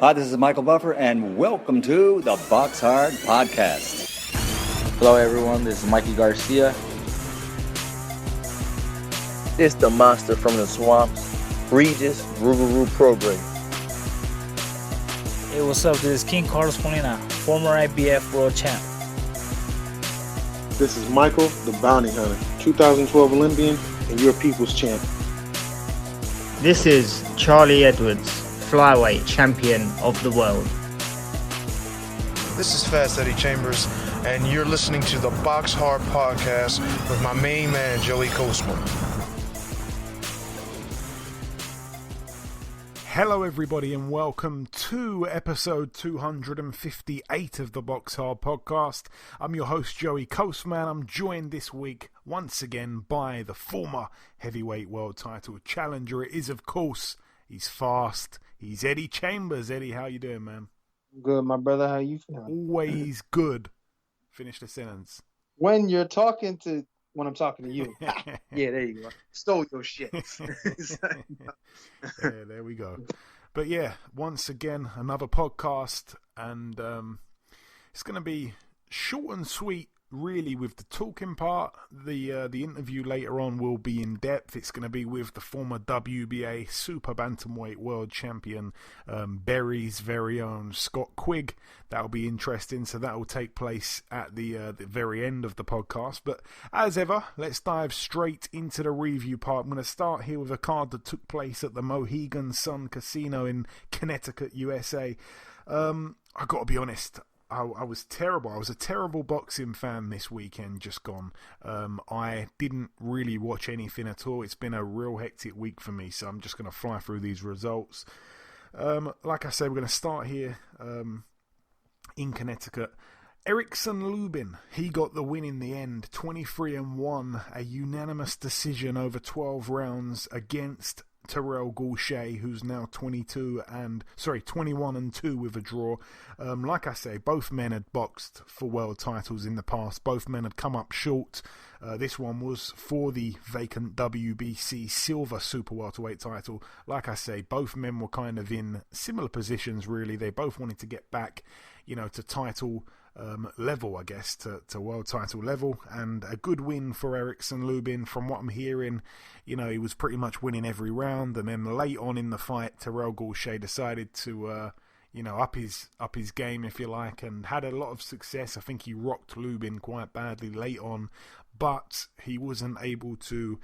Hi, this is Michael Buffer, and welcome to the BoxHard Podcast. Hello, everyone. This is Mikey Garcia. It's the monster from the swamps, Regis Rougarou Prograis. Hey, what's up? This is King Carlos Molina, former IBF world champ. This is Michael, the Bounty Hunter, 2012 Olympian and your people's champ. This is Charlie Edwards, flyweight champion of the world. This is Fast Eddie Chambers, and you're listening to the BoxHard Podcast with my main man, Joey Coastman. Hello everybody and welcome to episode 258 of the BoxHard Podcast. I'm your host Joey Coastman. I'm joined this week once again by the former heavyweight world title challenger. It is, of course, he's fast. He's Eddie Chambers. Eddie, how you doing, man? Good, my brother. How you feeling? Always good. Finish the sentence. When I'm talking to you. Yeah, there you go. Stole your shit. Yeah, there we go. But yeah, once again, another podcast, and it's going to be short and sweet, really, with the talking part. The interview later on will be in depth. It's going to be with the former WBA Super-Bantamweight world champion, Berry's very own Scott Quigg. That'll be interesting. So that will take place at the very end of the podcast. But as ever, let's dive straight into the review part. I'm going to start here with a card that took place at the Mohegan Sun Casino in Connecticut, USA. I got to be honest. I was terrible. I was a terrible boxing fan this weekend just gone. I didn't really watch anything at all. It's been a real hectic week for me, so I'm just going to fly through these results. Like I said, we're going to start here in Connecticut. Erickson Lubin, he got the win in the end, 23-1, a unanimous decision over 12 rounds against Terrell Gausha, who's now 21-2 with a draw. Like I say, both men had boxed for world titles in the past. Both men had come up short. This one was for the vacant WBC Silver Super Welterweight title. Like I say, both men were kind of in similar positions, really. They both wanted to get back, to title level, I guess, to world title level, and a good win for Erickson Lubin. From what I'm hearing, he was pretty much winning every round, and then late on in the fight, Terrell Gausha decided to up his game, if you like, and had a lot of success. I think he rocked Lubin quite badly late on, but he wasn't able to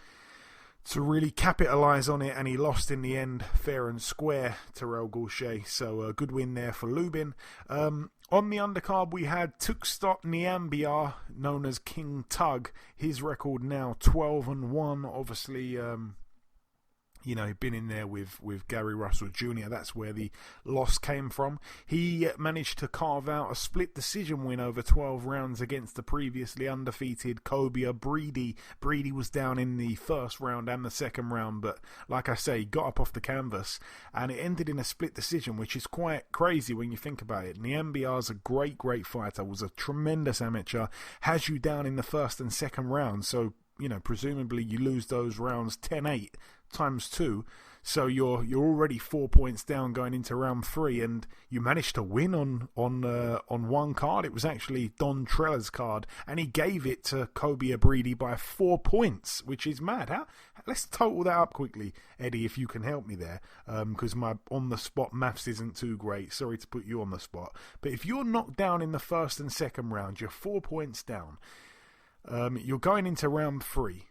really capitalise on it, and he lost in the end, fair and square, Terrell Gausha. So a good win there for Lubin. On the undercard, we had Tukstot Niambiar, known as King Tug. His record now 12-1. Obviously, he'd been in there with Gary Russell Jr. That's where the loss came from. He managed to carve out a split decision win over 12 rounds against the previously undefeated Kobia Breedy. Breedy was down in the first round and the second round, but like I say, got up off the canvas, and it ended in a split decision, which is quite crazy when you think about it. Niambiar's a great fighter, was a tremendous amateur, has you down in the first and second round, so presumably you lose those rounds 10-8 times 2, so you're already 4 points down going into round 3, and you managed to win on one card. It was actually Don Treller's card, and he gave it to Kobia Breedy by 4 points, which is mad. Let's total that up quickly, Eddie, if you can help me there, because my on-the-spot maths isn't too great. Sorry to put you on the spot, but if you're knocked down in the first and second round, you're 4 points down. You're going into round 3.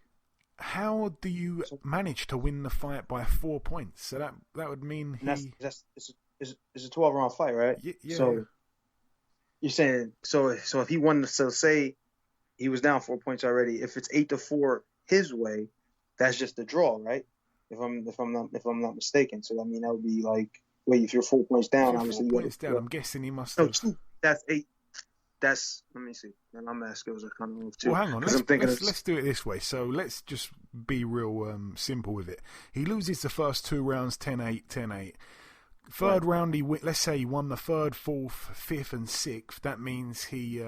How do you manage to win the fight by 4 points? So that would mean it's a 12-round fight, right? Yeah. So you're saying if he won, so say he was down 4 points already. If it's 8-4 his way, that's just a draw, right? If I'm not mistaken. So I mean that would be like, wait, if you're 4 points down, obviously 4 points down. I'm guessing he must have. No, that's 8. Let me see. And my math skills are kind of off too. Well, hang on. Let's do it this way. So let's just be real simple with it. He loses the first 2 rounds 10-8, 10-8. Third round, let's say he won the third, fourth, fifth, and sixth. That means he's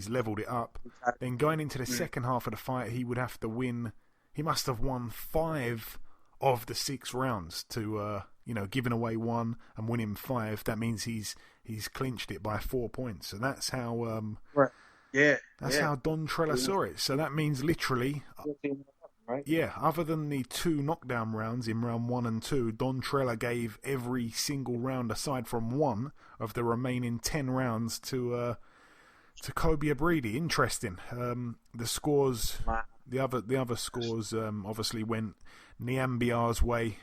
leveled it up. Then going into the second half of the fight, he would have to win. He must have won 5 of the 6 rounds to giving away 1 and winning 5, that means he's clinched it by 4 points. So that's how right. That's how Don Trella saw it. So that means literally, right? Yeah, other than the 2 knockdown rounds in round 1 and 2, Don Trella gave every single round aside from 1 of the remaining 10 rounds to Kobe Abridi. Interesting. The scores, the other scores, obviously went Niambiar's way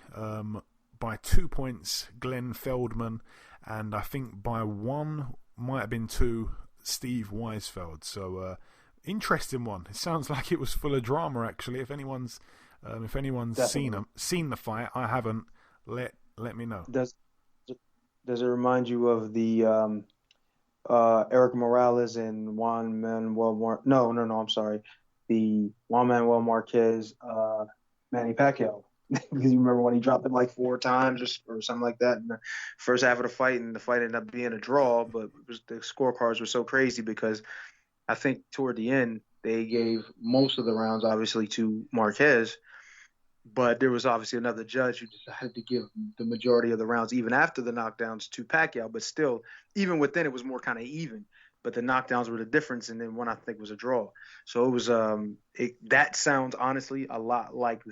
by 2 points. Glenn Feldman, and I think by 1, might have been 2, Steve Weisfeld. So interesting one. It sounds like it was full of drama. Actually, if anyone's seen the fight, I haven't. Let me know. Does it remind you of the Eric Morales and Juan Manuel I'm sorry, the Juan Manuel Marquez Manny Pacquiao? Because you remember when he dropped him like 4 times or something like that in the first half of the fight, and the fight ended up being a draw, but the scorecards were so crazy because I think toward the end they gave most of the rounds obviously to Marquez, but there was obviously another judge who decided to give the majority of the rounds even after the knockdowns to Pacquiao, but still, even within it was more kind of even. But the knockdowns were the difference, and then one I think was a draw. So it was that sounds honestly a lot like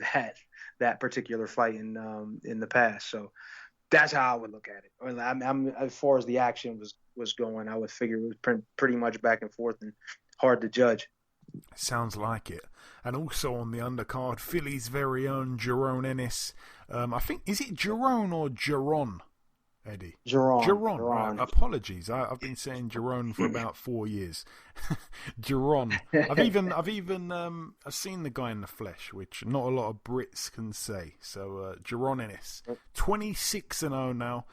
that particular fight in the past. So that's how I would look at it. I'm as far as the action was going, I would figure it was pretty much back and forth and hard to judge. Sounds like it. And also on the undercard, Philly's very own Jerome Ennis. I think, is it Jerome or Jerron, Eddie? Jerome. Right. Apologies. I've been saying Jerome for about 4 years. Jerome. I've seen the guy in the flesh, which not a lot of Brits can say. So Jerome Ennis, 26-0 now.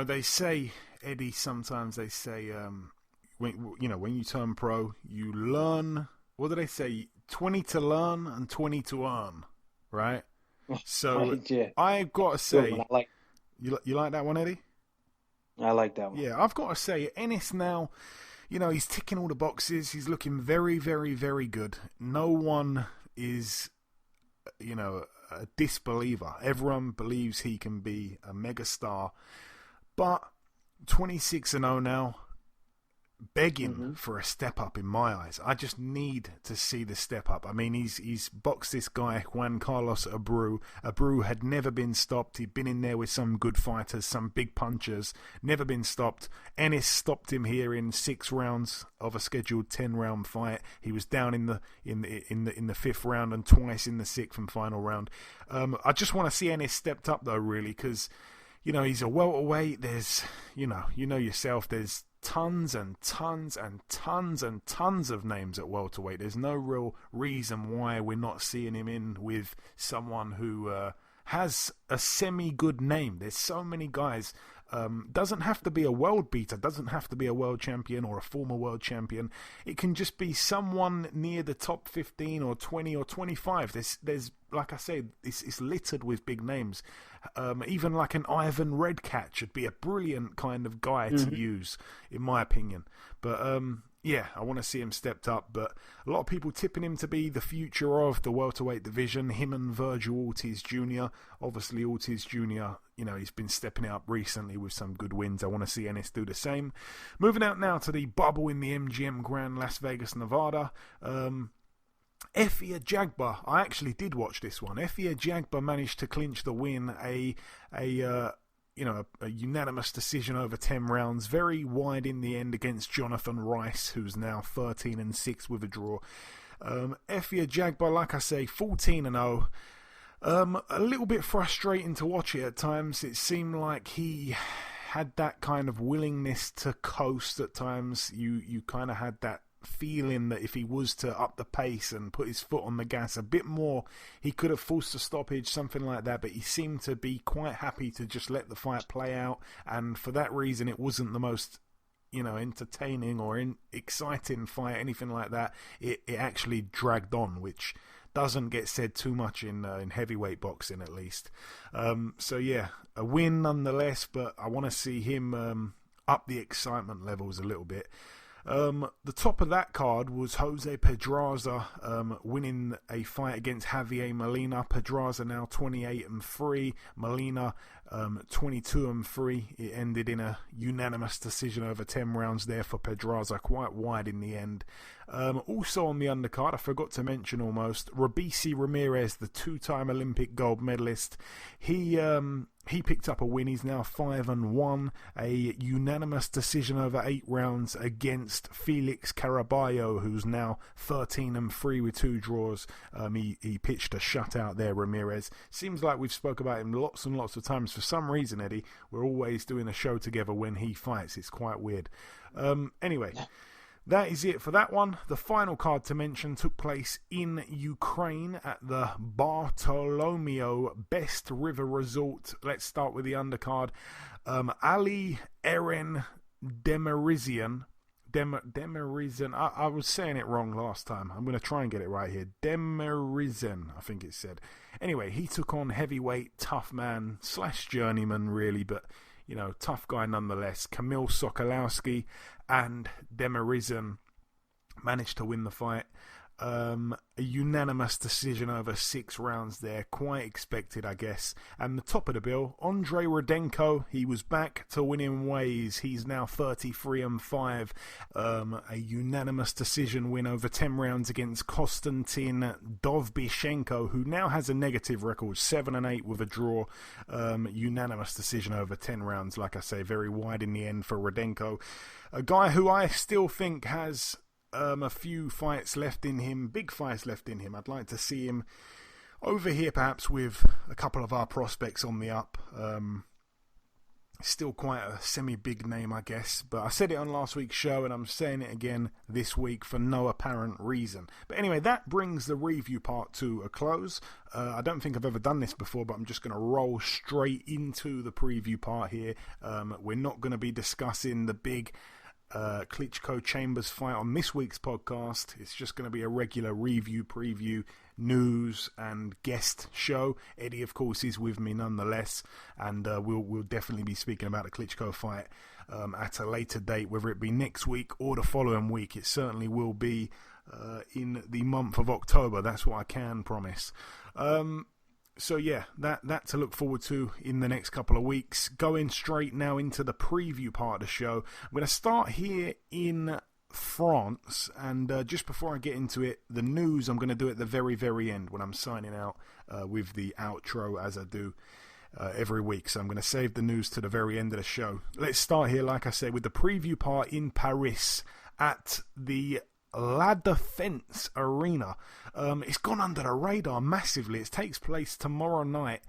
They say, Eddie, sometimes they say, when you turn pro, you learn. What do they say? 20 to learn and 20 to earn, right? So right, yeah. I've got to say, you like that one, Eddie? I like that one. Yeah, I've got to say, Ennis now, he's ticking all the boxes. He's looking very, very, very good. No one is, a disbeliever. Everyone believes he can be a megastar. But 26-0 now, begging for a step up in my eyes. I just need to see the step up. I mean, he's boxed this guy, Juan Carlos Abreu. Abreu had never been stopped. He'd been in there with some good fighters, some big punchers, never been stopped. Ennis stopped him here in 6 rounds of a scheduled 10-round fight. He was down in the 5th round and twice in the 6th and final round. I just want to see Ennis stepped up though, really, because he's a welterweight. There's yourself. There's tons and tons and tons and tons of names at welterweight. There's no real reason why we're not seeing him in with someone who has a semi-good name. There's so many guys. Doesn't have to be a world beater, doesn't have to be a world champion or a former world champion. It can just be someone near the top 15 or 20 or 25. There's like I say, it's littered with big names. Even like an Ivan Redcat should be a brilliant kind of guy to use, in my opinion. But yeah, I want to see him stepped up. But a lot of people tipping him to be the future of the welterweight division. Him and Virgil Ortiz Jr. Obviously, Ortiz Jr., he's been stepping it up recently with some good wins. I want to see Ennis do the same. Moving out now to the bubble in the MGM Grand Las Vegas, Nevada. Efe Ajagba, I actually did watch this one. Efe Ajagba managed to clinch the win, a unanimous decision over 10 rounds, very wide in the end against Jonathan Rice, who's now 13-6 with a draw. Efe Ajagba, like I say, 14-0. A little bit frustrating to watch it at times. It seemed like he had that kind of willingness to coast at times. You kind of had that feeling that if he was to up the pace and put his foot on the gas a bit more, he could have forced a stoppage, something like that, but he seemed to be quite happy to just let the fight play out, and for that reason it wasn't the most entertaining or exciting fight, anything like that. It actually dragged on, which doesn't get said too much in heavyweight boxing, at least. So yeah, a win nonetheless, but I want to see him up the excitement levels a little bit. The top of that card was Jose Pedraza winning a fight against Javier Molina. Pedraza now 28-3, Molina 22-3. It ended in a unanimous decision over 10 rounds there for Pedraza, quite wide in the end. Also on the undercard, I forgot to mention almost, Robisi Ramirez, the two-time Olympic gold medalist. He picked up a win. He's now 5-1. A unanimous decision over 8 rounds against Felix Caraballo, who's now 13-3 with 2 draws. He pitched a shutout there, Ramirez. Seems like we've spoke about him lots and lots of times. For some reason, Eddie, we're always doing a show together when he fights. It's quite weird. Anyway, that is it for that one. The final card to mention took place in Ukraine at the Bartolomeo Best River Resort. Let's start with the undercard. Ali Eren Demirizian. I was saying it wrong last time. I'm going to try and get it right here. Demirizian, I think it said. Anyway, he took on heavyweight tough man / journeyman, really, but tough guy nonetheless. Kamil Sokolowski, and Demirizian managed to win the fight. A unanimous decision over 6 rounds there. Quite expected, I guess. And the top of the bill, Andrei Rudenko. He was back to winning ways. He's now 33-5. A unanimous decision win over 10 rounds against Konstantin Dovbishenko, who now has a negative record, 7-8 with a draw. Unanimous decision over 10 rounds. Like I say, very wide in the end for Rudenko. A guy who I still think has a few fights left in him, big fights left in him. I'd like to see him over here perhaps with a couple of our prospects on the up. Still quite a semi-big name, I guess, but I said it on last week's show and I'm saying it again this week for no apparent reason. But anyway, that brings the review part to a close. I don't think I've ever done this before, but I'm just going to roll straight into the preview part here. We're not going to be discussing the big Klitschko Chambers fight on this week's podcast. It's just going to be a regular review, preview, news and guest show. Eddie, of course, is with me nonetheless, and we'll definitely be speaking about the Klitschko fight at a later date, whether it be next week or the following week. It certainly will be in the month of October. That's what I can promise. So yeah, that to look forward to in the next couple of weeks. Going straight now into the preview part of the show. I'm going to start here in France, and just before I get into it, the news I'm going to do at the very, very end when I'm signing out with the outro, as I do every week. So I'm going to save the news to the very end of the show. Let's start here, like I said, with the preview part in Paris at the La Défense Arena. It's gone under the radar massively. It takes place tomorrow night,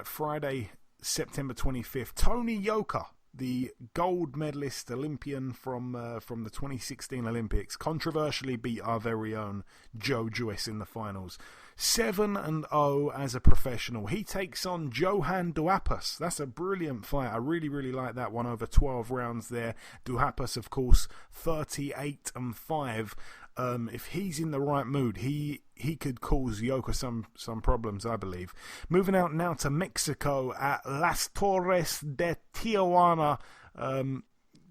Friday, September 25th. Tony Yoka, the gold medalist Olympian from the 2016 Olympics, controversially beat our very own Joe Joyce in the finals. 7-0 as a professional. He takes on Johan Duhaupas. That's a brilliant fight. I really, really like that one over 12 rounds there. Duhaupas, of course, 38-5. If he's in the right mood, he could cause Yoka some problems, I believe. Moving out now to Mexico at Las Torres de Tijuana.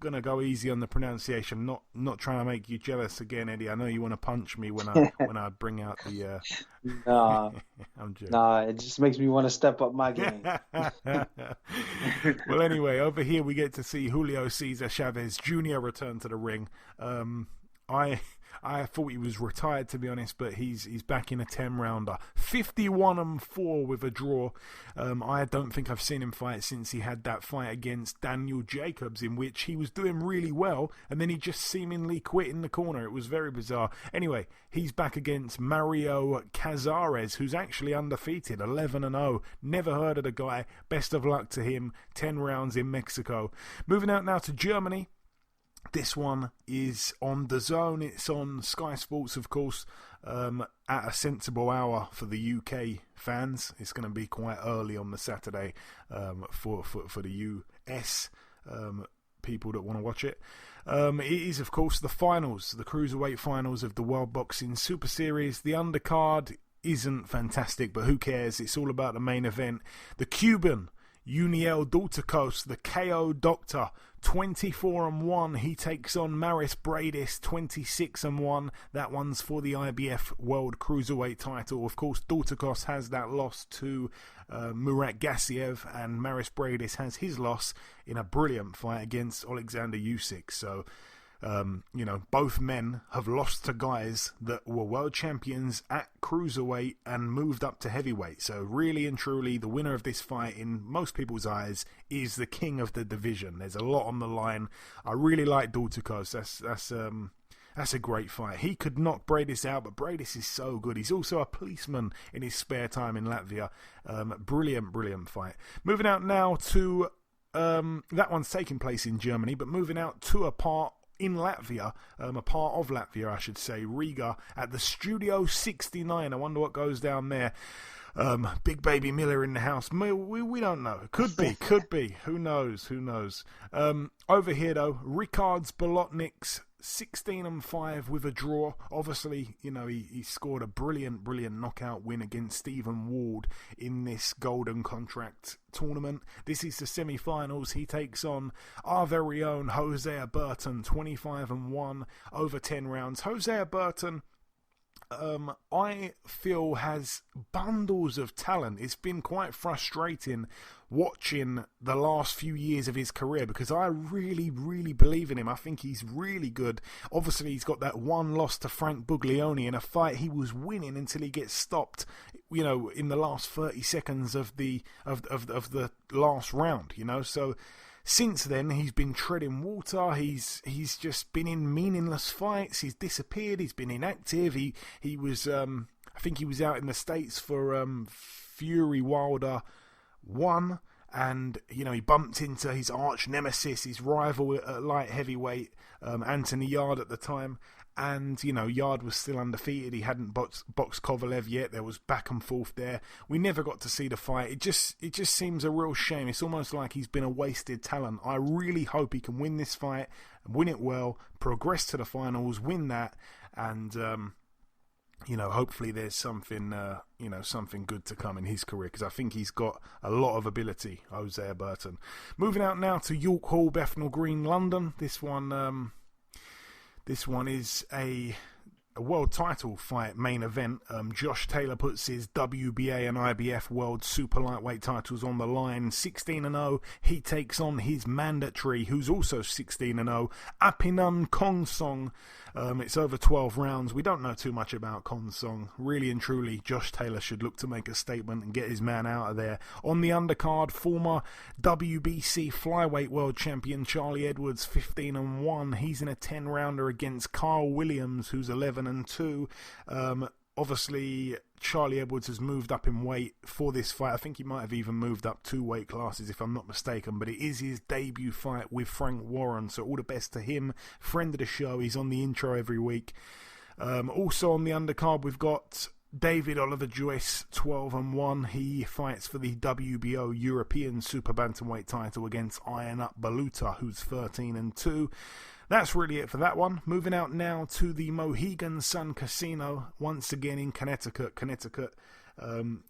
Gonna go easy on the pronunciation. Not trying to make you jealous again, Eddie. I know you want to punch me when I bring out the. Nah, I'm joking. Nah, it just makes me want to step up my game. Well, anyway, over here we get to see Julio Cesar Chavez Jr. return to the ring. I thought he was retired, to be honest, but he's back in a 10-rounder. 51-4 with a draw. I don't think I've seen him fight since he had that fight against Daniel Jacobs, in which he was doing really well, and then he just seemingly quit in the corner. It was very bizarre. Anyway, he's back against Mario Cazares, who's actually undefeated, 11-0. Never heard of the guy. Best of luck to him. 10 rounds in Mexico. Moving out now to Germany. This one is on DAZN. It's on Sky Sports, of course, at a sensible hour for the UK fans. It's going to be quite early on the Saturday for the US people that want to watch it. It is, of course, the finals, the cruiserweight finals of the World Boxing Super Series. The undercard isn't fantastic, but who cares? It's all about the main event. The Cuban Uniel Daltakos, the KO Doctor, 24-1. He takes on Maris Bradis, 26-1. That one's for the IBF World Cruiserweight title. Of course, Daltakos has that loss to Murat Gassiev, and Maris Bradis has his loss in a brilliant fight against Alexander Usyk. So, both men have lost to guys that were world champions at cruiserweight and moved up to heavyweight. So really and truly, the winner of this fight, in most people's eyes, is the king of the division. There's a lot on the line. I really like Daltakos. That's a great fight. He could knock Bradis out, but Bradis is so good. He's also a policeman in his spare time in Latvia. Brilliant fight. Moving out now to that one's taking place in Germany, but moving out to a part in Latvia, a part of Latvia, I should say, Riga, at the Studio 69. I wonder what goes down there. Big Baby Miller in the house. We don't know. Could be. Who knows? Over here, though, Ricards Bolotniks, 16-5 with a draw. Obviously, he scored a brilliant knockout win against Stephen Ward in this Golden Contract tournament. This is the semi-finals. He takes on our very own Hosea Burton, 25-1 over 10 rounds. Hosea Burton, I feel, has bundles of talent. It's been quite frustrating watching the last few years of his career because I really believe in him. I think he's really good. Obviously, he's got that one loss to Frank Buglioni in a fight he was winning until he gets stopped, in the last 30 seconds of the last round, So since then, he's been treading water. He's just been in meaningless fights. He's disappeared. He's been inactive. He was, I think he was out in the States for Fury Wilder 1, and he bumped into his arch nemesis, his rival at light heavyweight, Anthony Yarde at the time. And, Yarde was still undefeated. He hadn't boxed Kovalev yet. There was back and forth there. We never got to see the fight. It just seems a real shame. It's almost like he's been a wasted talent. I really hope he can win this fight, win it well, progress to the finals, win that, and, hopefully there's something good to come in his career, because I think he's got a lot of ability, Hosea Burton. Moving out now to York Hall, Bethnal Green, London. This one is a world title fight main event. Josh Taylor puts his WBA and IBF World Super Lightweight titles on the line. 16-0. He takes on his mandatory, who's also 16-0, Apinan Kongsong. It's over 12 rounds. We don't know too much about Kongsong. Really and truly, Josh Taylor should look to make a statement and get his man out of there. On the undercard, former WBC Flyweight World Champion Charlie Edwards, 15-1. He's in a 10-rounder against Carl Williams, who's 11-2. Obviously, Charlie Edwards has moved up in weight for this fight. I think he might have even moved up 2 weight classes, if I'm not mistaken. But it is his debut fight with Frank Warren, so all the best to him. Friend of the show. He's on the intro every week. Also on the undercard, we've got David Oliver Joyce, 12-1. He fights for the WBO European Super-Bantamweight title against Iron Up Baluta, who's 13-2. That's really it for that one. Moving out now to the Mohegan Sun Casino, once again in Connecticut,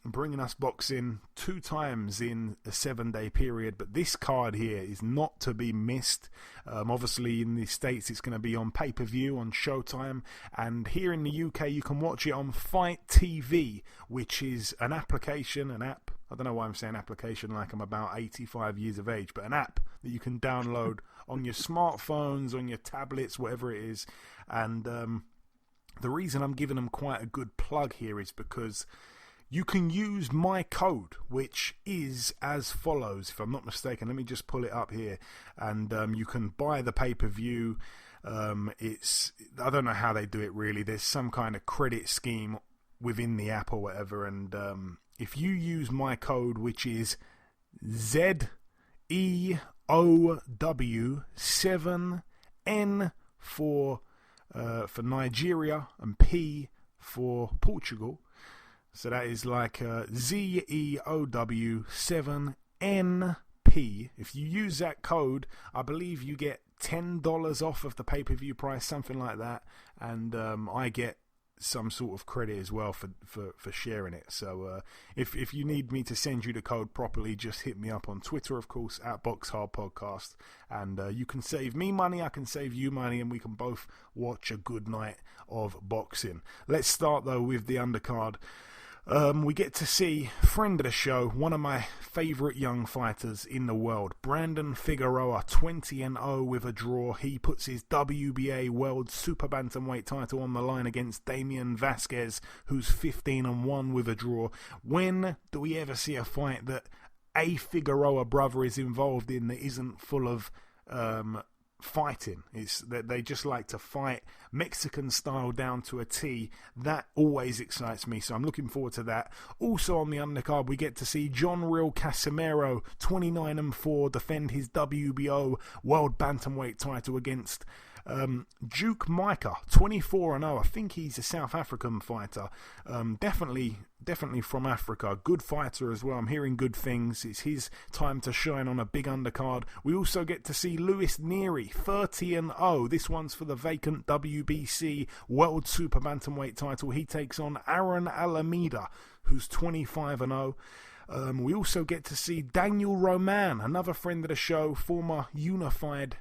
bringing us boxing 2 times in a 7-day period. But this card here is not to be missed. Obviously, in the States, it's going to be on pay-per-view on Showtime. And here in the UK, you can watch it on Fight TV, which is an app. I don't know why I'm saying application like I'm about 85 years of age, but an app that you can download on your smartphones, on your tablets, whatever it is. And the reason I'm giving them quite a good plug here is because you can use my code, which is as follows, if I'm not mistaken. Let me just pull it up here. And you can buy the pay-per-view. I don't know how they do it really. There's some kind of credit scheme within the app or whatever. And if you use my code, which is ZEOW7N for Nigeria and P for Portugal. So that is like ZEOW7NP. If you use that code, I believe you get $10 off of the pay-per-view price, something like that. And I get some sort of credit as well for sharing it. So if you need me to send you the code properly, just hit me up on Twitter, of course, at BoxHard Podcast, and you can save me money, I can save you money, and we can both watch a good night of boxing. Let's start though with the undercard. We get to see friend of the show, one of my favourite young fighters in the world, Brandon Figueroa, 20-0 with a draw. He puts his WBA World Super-Bantamweight title on the line against Damian Vasquez, who's 15-1 with a draw. When do we ever see a fight that a Figueroa brother is involved in that isn't full of fighting? It's that they just like to fight Mexican style down to a T. That always excites me, so I'm looking forward to that. Also on the undercard, we get to see John Real Casimero, 29-4, defend his WBO World Bantamweight title against Duke Micah, 24-0. I think he's a South African fighter. Definitely from Africa. Good fighter as well. I'm hearing good things. It's his time to shine on a big undercard. We also get to see Luis Nery, 30-0. This one's for the vacant WBC World Super Bantamweight title. He takes on Aaron Alameda, who's 25-0. We also get to see Daniel Roman, another friend of the show, former unified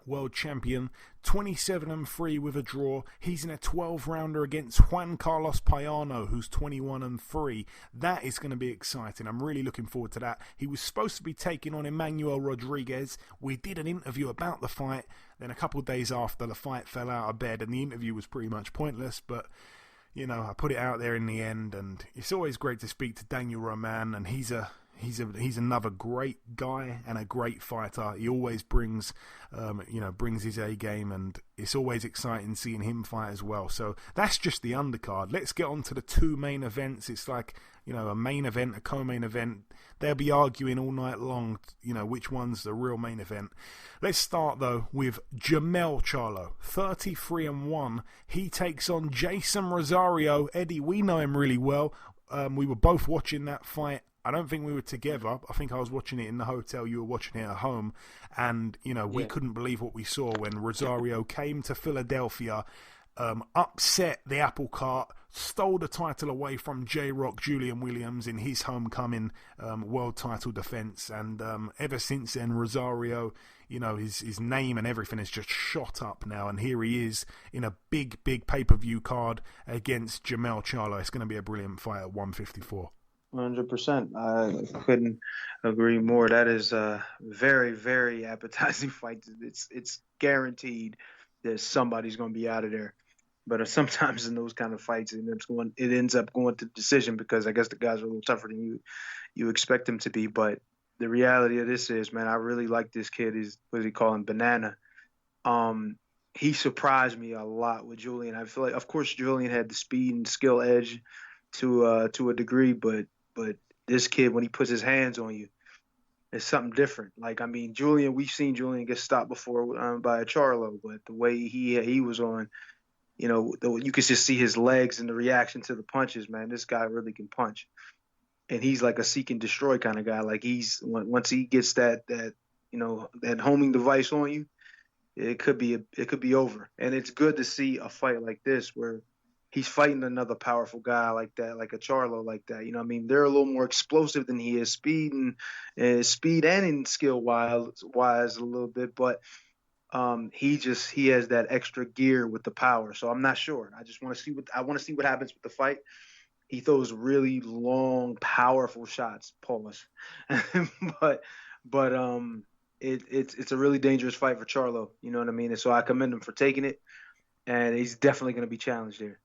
world champion, 27-3 with a draw. He's in a 12-rounder against Juan Carlos Payano, who's 21-3. That is going to be exciting. I'm really looking forward to that. He was supposed to be taking on Emmanuel Rodriguez. We did an interview about the fight. Then a couple of days after, the fight fell out of bed, and the interview was pretty much pointless, but you know, I put it out there in the end, and it's always great to speak to Daniel Roman, and he's another great guy and a great fighter. He always brings his A game, and it's always exciting seeing him fight as well. So that's just the undercard. Let's get on to the two main events. It's like, you know, a main event, a co-main event. They'll be arguing all night long, you know, which one's the real main event. Let's start though with Jermell Charlo, 33-1. He takes on Jason Rosario. Eddie, we know him really well. We were both watching that fight. I don't think we were together. I think I was watching it in the hotel. You were watching it at home. And, you know, we couldn't believe what we saw when Rosario came to Philadelphia, upset the apple cart, stole the title away from J-Rock Julian Williams in his homecoming world title defense. And ever since then, Rosario, you know, his name and everything has just shot up now. And here he is in a big pay-per-view card against Jermell Charlo. It's going to be a brilliant fight at 154. 100%. I couldn't agree more. That is a very, very appetizing fight. It's guaranteed that somebody's going to be out of there. But sometimes in those kind of fights, it ends up going to decision because I guess the guys are a little tougher than you expect them to be. But the reality of this is, man, I really like this kid. He's, what do you call him, Banana. He surprised me a lot with Julian. I feel like, of course, Julian had the speed and skill edge to a degree, but this kid, when he puts his hands on you, it's something different. Like, I mean, we've seen Julian get stopped before by a Charlo, but the way he was on, you know, you could just see his legs and the reaction to the punches, man. This guy really can punch. And he's like a seek and destroy kind of guy. Like, once he gets that you know, that homing device on you, it could be over. And it's good to see a fight like this where he's fighting another powerful guy like that, like a Charlo like that. You know what I mean? They're a little more explosive than he is, speed and in skill wise a little bit, but he has that extra gear with the power. So I'm not sure. I want to see what happens with the fight. He throws really long, powerful shots, pause. but it's a really dangerous fight for Charlo. You know what I mean? And so I commend him for taking it, and he's definitely going to be challenged there.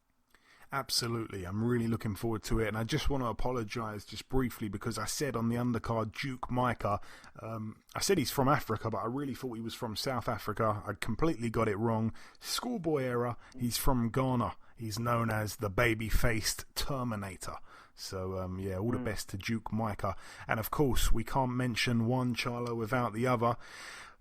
Absolutely. I'm really looking forward to it. And I just want to apologise just briefly because I said on the undercard Duke Micah, I said he's from Africa, but I really thought he was from South Africa. I completely got it wrong. Schoolboy error. He's from Ghana. He's known as the baby-faced Terminator. So, all the best to Duke Micah. And, of course, we can't mention one Charlo without the other.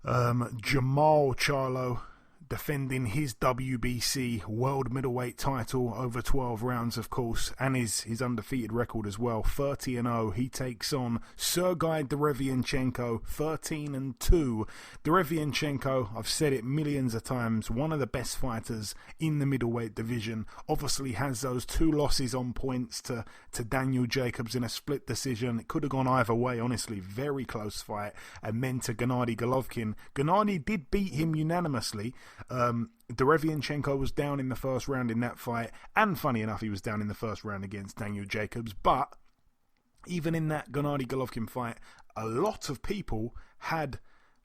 Jermell Charlo, defending his WBC World Middleweight title over 12 rounds, of course, and his undefeated record as well, 30-0. He takes on Sergei Derevianchenko, 13-2. Derevianchenko, I've said it millions of times, one of the best fighters in the middleweight division. Obviously has those 2 losses on points to Daniel Jacobs in a split decision. It could have gone either way, honestly. Very close fight. And then to Gennady Golovkin. Gennady did beat him unanimously. Derevianchenko was down in the first round in that fight, and funny enough, he was down in the first round against Daniel Jacobs. But even in that Gennady Golovkin fight, a lot of people had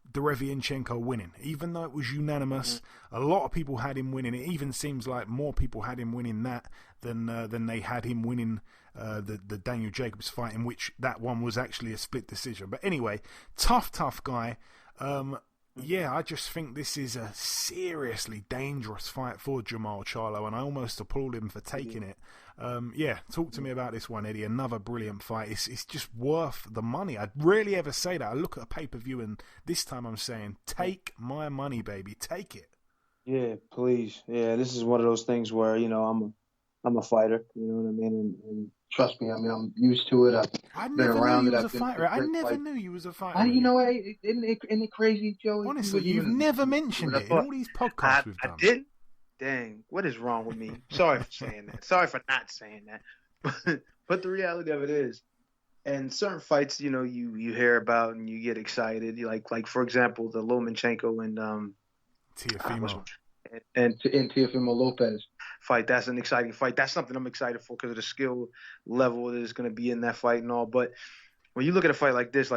Derevianchenko winning, even though it was unanimous. A lot of people had him winning. It even seems like more people had him winning that than they had him winning the Daniel Jacobs fight, in which that one was actually a split decision. But anyway, tough guy. Yeah, I just think this is a seriously dangerous fight for Jermall Charlo, and I almost applaud him for taking it. Yeah, talk to me about this one, Eddie. Another brilliant fight. It's just worth the money. I'd rarely ever say that. I look at a pay-per-view, and this time I'm saying, take my money, baby. Take it. Yeah, please. Yeah, this is one of those things where, I'm a fighter, you know what I mean? And trust me, I mean, I'm used to it. I I've been never around knew you it. was a fighter. I never knew you was a fighter. Isn't it crazy, Joey? Honestly, you've never mentioned it in all these podcasts we've done. I didn't? Dang, what is wrong with me? Sorry for saying that. Sorry for not saying that. But the reality of it is, and certain fights, you hear about and you get excited. You like for example, the Lomachenko and Teofimo. And Teofimo Lopez fight. That's an exciting fight. That's something I'm excited for because of the skill level that is going to be in that fight and all. But when you look at a fight like this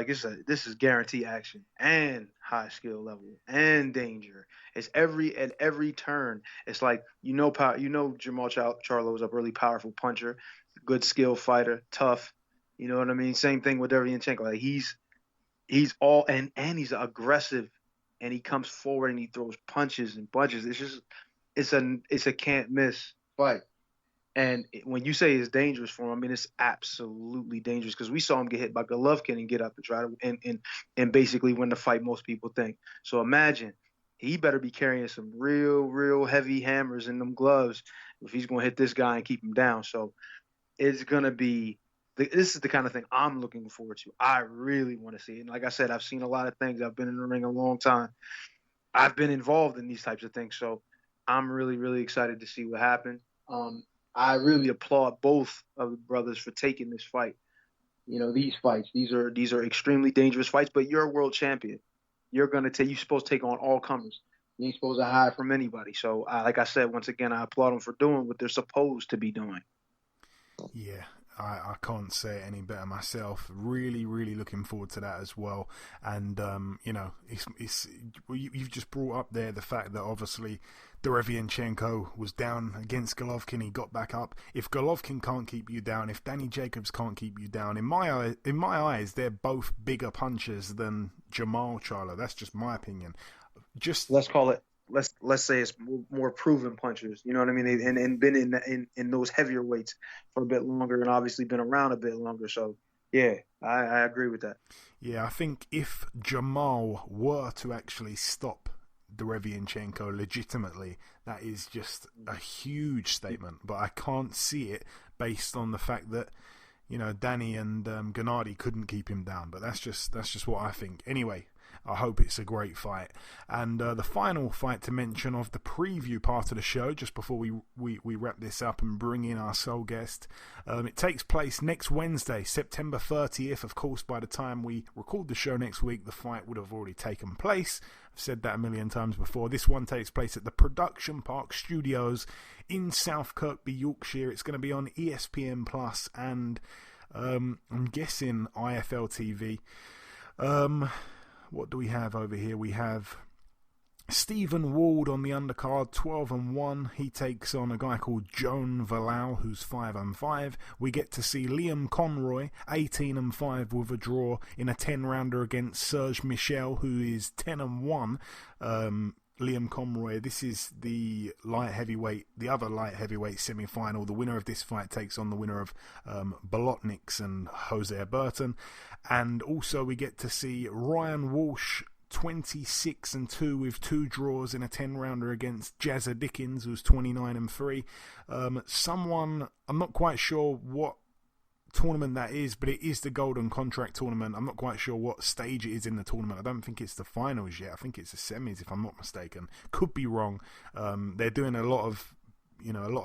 this is guaranteed action and high skill level and danger. It's at every turn. It's like Jermall Charlo is a really powerful puncher, good skill fighter, tough. You know what I mean? Same thing with Derevianchenko. Like he's all and he's aggressive. And he comes forward and he throws punches and bunches. It's a can't miss fight. And when you say it's dangerous for him, I mean it's absolutely dangerous because we saw him get hit by Golovkin and get up and try to and basically win the fight. Most people think. So imagine he better be carrying some real heavy hammers in them gloves if he's going to hit this guy and keep him down. So it's gonna be. This is the kind of thing I'm looking forward to. I really want to see it. And like I said, I've seen a lot of things. I've been in the ring a long time. I've been involved in these types of things. So I'm really, really excited to see what happens. I really applaud both of the brothers for taking this fight. These fights, these are extremely dangerous fights, but you're a world champion. You're supposed to take on all comers. You ain't supposed to hide from anybody. So like I said, once again, I applaud them for doing what they're supposed to be doing. Yeah. I can't say it any better myself. Really, really looking forward to that as well. And you've just brought up there the fact that obviously Derevianchenko was down against Golovkin. He got back up. If Golovkin can't keep you down, if Danny Jacobs can't keep you down, in my eyes, they're both bigger punchers than Jermall Charlo. That's just my opinion. Let's call it. Let's say it's more proven punchers, you know what I mean, and been in those heavier weights for a bit longer, and obviously been around a bit longer. So yeah, I agree with that. Yeah, I think if Jermall were to actually stop Derevianchenko legitimately, that is just a huge statement. But I can't see it based on the fact that Danny and Gennady couldn't keep him down. But that's just what I think. Anyway. I hope it's a great fight. And the final fight to mention of the preview part of the show, just before we wrap this up and bring in our sole guest, it takes place next Wednesday, September 30th. Of course, by the time we record the show next week, the fight would have already taken place. I've said that a million times before. This one takes place at the Production Park Studios in South Kirkby, Yorkshire. It's going to be on ESPN Plus and I'm guessing IFL TV. What do we have over here? We have Stephen Ward on the undercard, 12-1. He takes on a guy called Joan Valal, who's 5-5. We get to see Liam Conroy, 18-5 with a draw in a 10-rounder against Serge Michel, who is 10-1. Liam Conroy, this is the other light heavyweight semi-final. The winner of this fight takes on the winner of Bolotniks and Jose Burton. And also we get to see Ryan Walsh 26-2 with 2 draws in a 10-rounder against Jazza Dickens, who's 29-3. Someone, I'm not quite sure what tournament that is, but it is the Golden Contract tournament. I'm not quite sure what stage it is in the tournament. I don't think it's the finals yet. I think it's the semis, if I'm not mistaken. Could be wrong. They're doing a lot of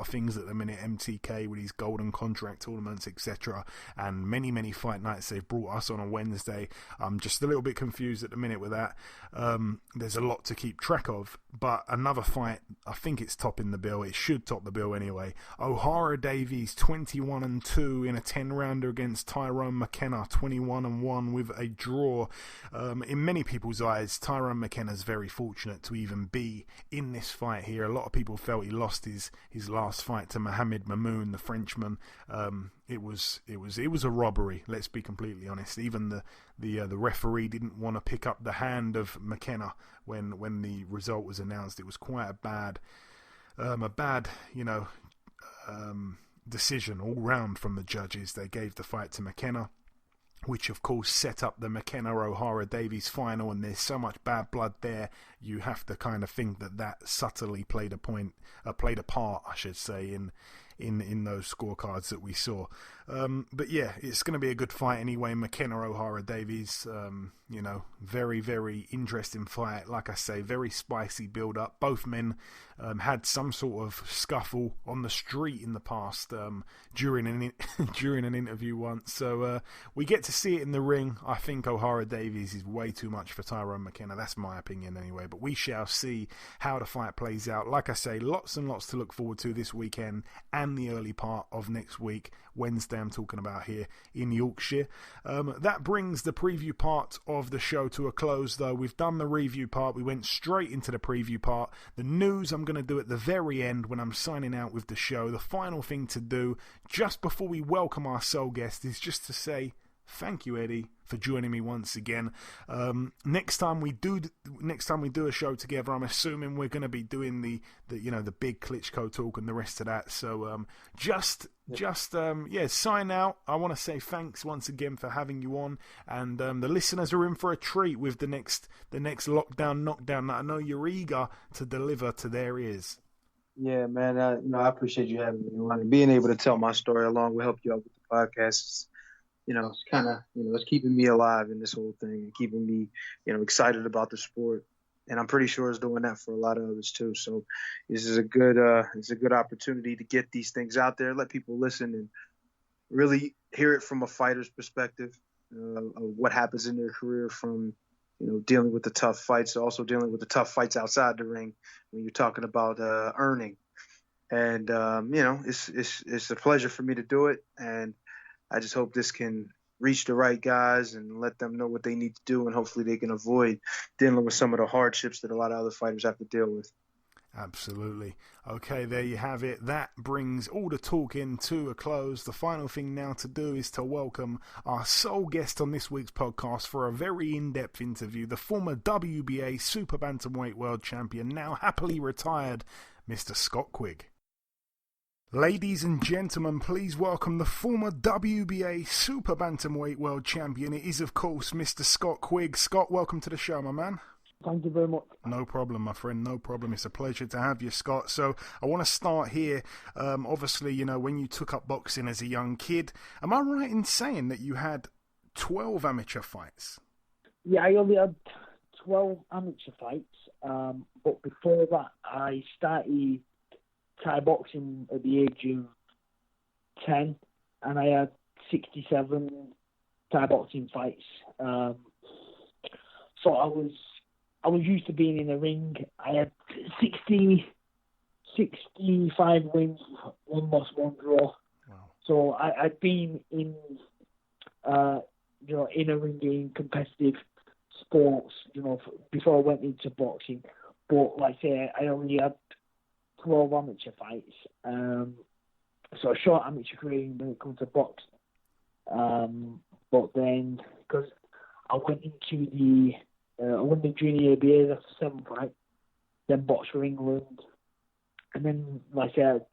things at the minute, MTK, with these Golden Contract tournaments, etc. And many fight nights they've brought us on Wednesday. I'm just a little bit confused at the minute with that. There's a lot to keep track of, but another fight, I think it's topping the bill. It should top the bill anyway. O'Hara Davies, 21-2 in a 10-rounder against Tyrone McKenna, 21-1 with a draw. In many people's eyes, Tyrone McKenna's very fortunate to even be in this fight here. A lot of people felt he lost his last fight to Mohamed Mamoun, the Frenchman. It was a robbery. Let's be completely honest. Even the referee didn't want to pick up the hand of McKenna when the result was announced. It was quite a bad decision all round from the judges. They gave the fight to McKenna, which of course set up the McKenna-O'Hara Davies final, and there's so much bad blood there, you have to kind of think that subtly played a part, I should say, in those scorecards that we saw. But yeah, it's going to be a good fight anyway. McKenna-O'Hara Davies, very, very interesting fight. Like I say, very spicy build-up. Both men had some sort of scuffle on the street in the past during an interview once. So we get to see it in the ring. I think O'Hara Davies is way too much for Tyrone McKenna. That's my opinion anyway. But we shall see how the fight plays out. Like I say, lots and lots to look forward to this weekend and the early part of next week. Wednesday I'm talking about here in Yorkshire. That brings the preview part of the show to a close, though. We've done the review part. We went straight into the preview part. The news I'm going to do at the very end when I'm signing out with the show. The final thing to do just before we welcome our sole guest is just to say thank you, Eddie, for joining me once again. Next time we do a show together, I'm assuming we're going to be doing the big Klitschko talk and the rest of that. So sign out. I want to say thanks once again for having you on, and the listeners are in for a treat with the next lockdown knockdown that I know you're eager to deliver to their ears. Yeah, man. I appreciate you having me on and being able to tell my story along will help you out with the podcast. It's kind of, it's keeping me alive in this whole thing and keeping me, excited about the sport. And I'm pretty sure it's doing that for a lot of others too. So this is a good opportunity to get these things out there, let people listen and really hear it from a fighter's perspective, of what happens in their career from, dealing with the tough fights, also dealing with the tough fights outside the ring when you're talking about earning. And, it's a pleasure for me to do it. And I just hope this can reach the right guys and let them know what they need to do, and hopefully they can avoid dealing with some of the hardships that a lot of other fighters have to deal with. Absolutely. Okay, there you have it. That brings all the talking to a close. The final thing now to do is to welcome our sole guest on this week's podcast for a very in-depth interview, the former WBA Super-Bantamweight world champion, now happily retired, Mr. Scott Quigg. Ladies and gentlemen, please welcome the former WBA Super-Bantamweight world champion. It is, of course, Mr. Scott Quigg. Scott, welcome to the show, my man. Thank you very much. No problem, my friend, no problem. It's a pleasure to have you, Scott. So I want to start here. Obviously, when you took up boxing as a young kid, am I right in saying that you had 12 amateur fights? Yeah, I only had 12 amateur fights, but before that, I started Thai boxing at the age of 10, and I had 67 Thai boxing fights. So I was used to being in the ring. I had 65 wins, 1 loss, 1 draw. Wow. So I'd been in a ring in competitive sports, before I went into boxing. But like I say, I only had 12 amateur fights. So a short amateur career when it comes to boxing. But then, because I went into I won the junior ABAs after 7 fights, then boxed for England, and then, like I said,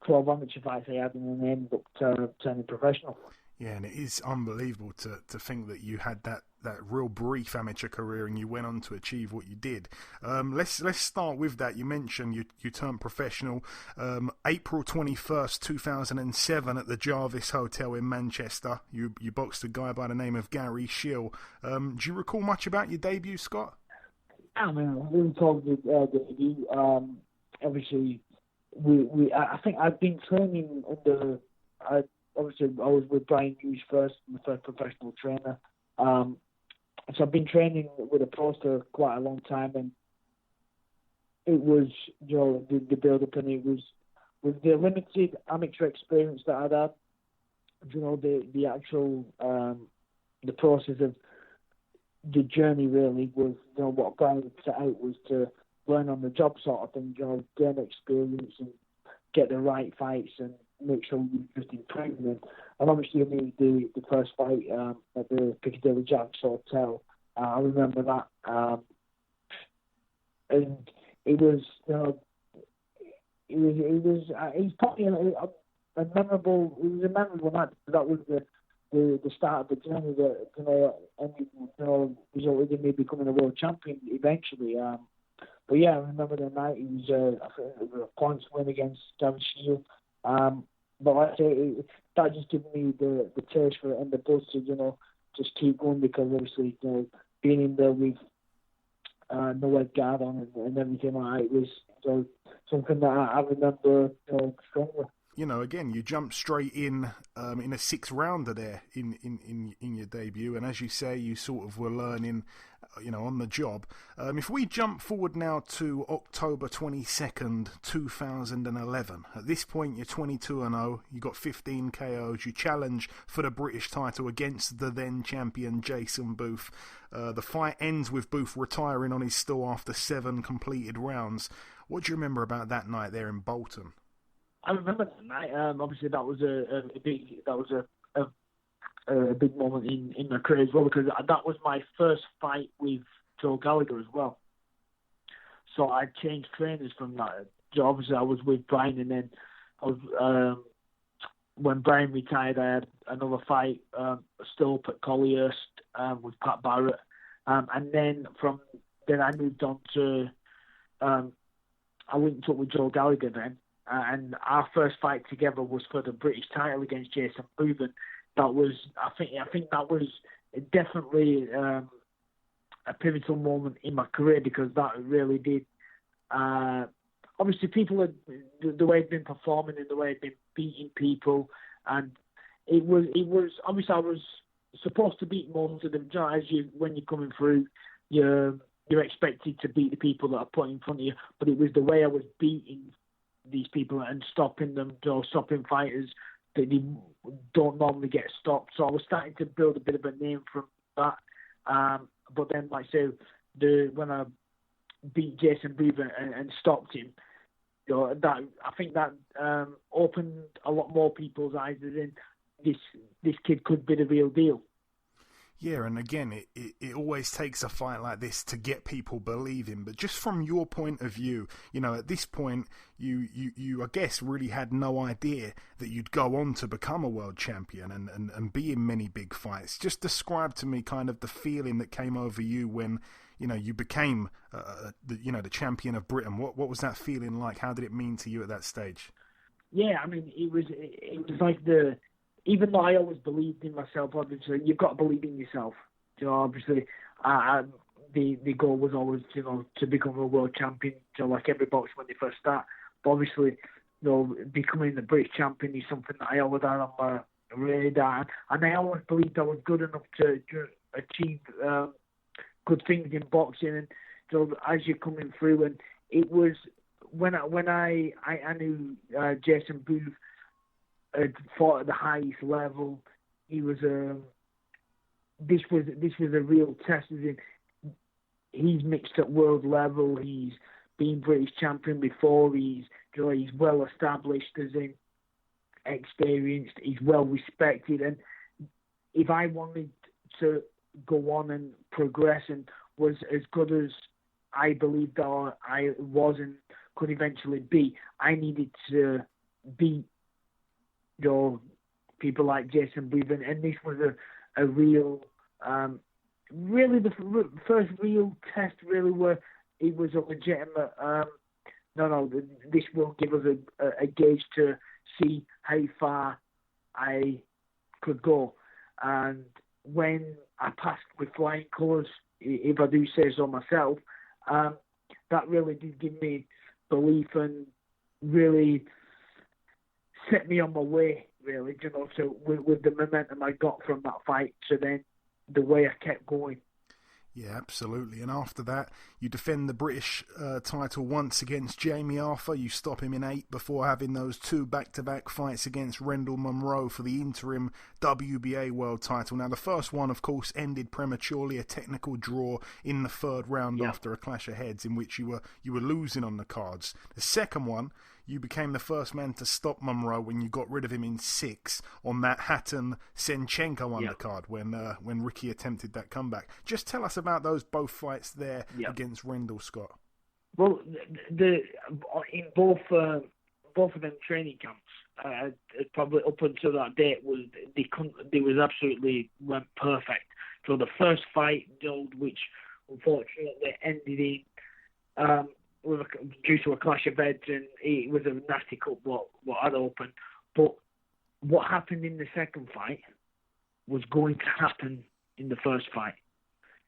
12 amateur fights I had, and then ended up turning professional. Yeah, and it is unbelievable to think that you had that real brief amateur career and you went on to achieve what you did. Let's start with that. You mentioned you turned professional April 21st, 2007 at the Jarvis Hotel in Manchester. You boxed a guy by the name of Gary Schill. Do you recall much about your debut, Scott? I mean, we talked with debut. Obviously, I think I've been training under. Obviously, I was with Brian Hughes first, my first professional trainer. So I've been training with a pro for quite a long time, and it was, the build-up, and it was with the limited amateur experience that I'd had. The actual the process of the journey really was, what Brian set out was to learn on the job sort of thing, gain experience and get the right fights and make sure you just improve them. And obviously, the first fight at the Piccadilly Jarvis Hotel, I remember that, and it was probably a memorable. It was a memorable night. That was the start of the journey that resulted in me becoming a world champion eventually. But yeah, I remember the night. It was I think it was a points win against Gavin Shield. But like I say, that just gave me the taste for it and the buzz to just keep going, because obviously being in there with no red guard on and everything like that, it was something that I remember strongly. Again, you jumped straight in a 6th rounder there in your debut, and as you say, you sort of were learning, on the job. If we jump forward now to October 22nd, 2011, at this point you're 22-0, you got 15 KOs, you challenge for the British title against the then champion Jason Booth. The fight ends with Booth retiring on his stool after 7 completed rounds. What do you remember about that night there in Bolton? I remember that night. Obviously, that was a big moment in my career as well, because that was my first fight with Joe Gallagher as well. So I changed trainers from that. So obviously, I was with Brian, and then I was when Brian retired, I had another fight still up at Collyhurst with Pat Barrett, and then from then I moved on to I went and took with Joe Gallagher then. And our first fight together was for the British title against Jason Booth. And that was, I think that was definitely a pivotal moment in my career, because that really did. Obviously, people the way they've been performing and the way they've been beating people, and it was obviously I was supposed to beat most of them. When you're coming through, you're expected to beat the people that are put in front of you, but it was the way I was beating these people and stopping them, stopping fighters that they don't normally get stopped. So I was starting to build a bit of a name from that. But then, like I say, when I beat Jason Booth and stopped him, that I think that opened a lot more people's eyes, as in this kid could be the real deal. Yeah, and again, it always takes a fight like this to get people believing. But just from your point of view, at this point, you I guess really had no idea that you'd go on to become a world champion and be in many big fights. Just describe to me kind of the feeling that came over you when, you became, the champion of Britain. What was that feeling like? How did it mean to you at that stage? Yeah, I mean, it was like even though I always believed in myself, obviously, you've got to believe in yourself. Obviously, the goal was always, to become a world champion, like every boxer when they first start. But obviously, becoming the British champion is something that I always had on my radar. And I always believed I was good enough to achieve good things in boxing. And as you're coming through, and it was when I knew Jason Booth had fought at the highest level. He was this was a real test. He's mixed at world level. He's been British champion before. He's well established, as in experienced. He's well respected. And if I wanted to go on and progress and was as good as I believed or I was and could eventually be, I needed to beat people like Jason Breven, and this was a real, really the first real test, really, where it was a legitimate. This will give us a gauge to see how far I could go, and when I passed with flying colours, if I do say so myself, that really did give me belief and really set me on my way, really, so with the momentum I got from that fight, so then the way I kept going. Yeah, absolutely. And after that, you defend the British title once against Jamie Arthur. You stop him in 8 before having those 2 back-to-back fights against Rendell Munro for the interim WBA world title. Now, the first one, of course, ended prematurely, a technical draw in the 3rd round after a clash of heads in which you were losing on the cards. The second one, you became the first man to stop Munro when you got rid of him in 6 on that Hatton-Senchenko undercard when Ricky attempted that comeback. Just tell us about those both fights there against Rendell, Scott. Well, in both of them training camps, probably up until that date, they was absolutely went perfect. So the first fight, which unfortunately ended in due to a clash of heads, and it was a nasty cut what had opened. But what happened in the second fight was going to happen in the first fight.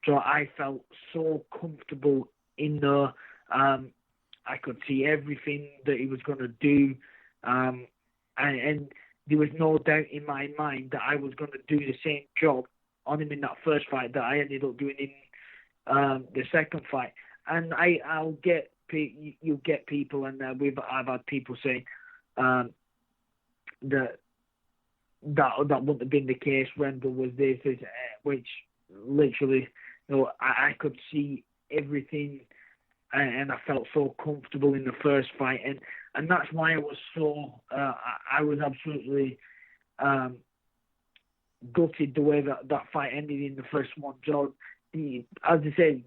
So I felt so comfortable in there. I could see everything that he was going to do, and there was no doubt in my mind that I was going to do the same job on him in that first fight that I ended up doing in the second fight. And you'll get people, and I've had people say that wouldn't have been the case. Rendell was this, which literally, I could see everything, and I felt so comfortable in the first fight, and that's why I was so I was absolutely gutted the way that fight ended in the first one. So, as I said,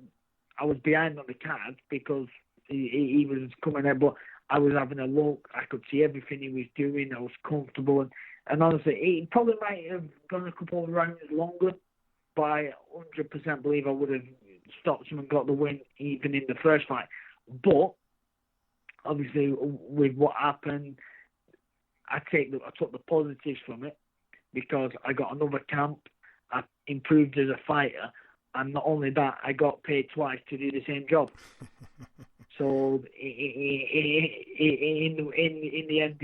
I was behind on the card because he was coming out, but I was having a look. I could see everything he was doing. I was comfortable, and honestly, it probably might have gone a couple of rounds longer, but I 100% believe I would have stopped him and got the win even in the first fight. But obviously, with what happened, I took the positives from it, because I got another camp. I improved as a fighter, and not only that, I got paid twice to do the same job. So in the end,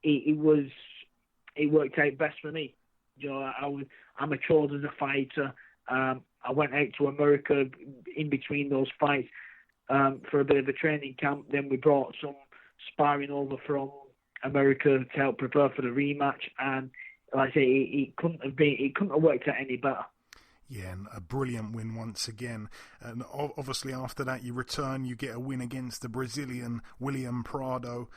it worked out best for me. I matured as a fighter. I went out to America in between those fights for a bit of a training camp. Then we brought some sparring over from America to help prepare for the rematch. And like I say, it couldn't have worked out any better. Yeah, and a brilliant win once again. And obviously after that you return, you get a win against the Brazilian William Prado.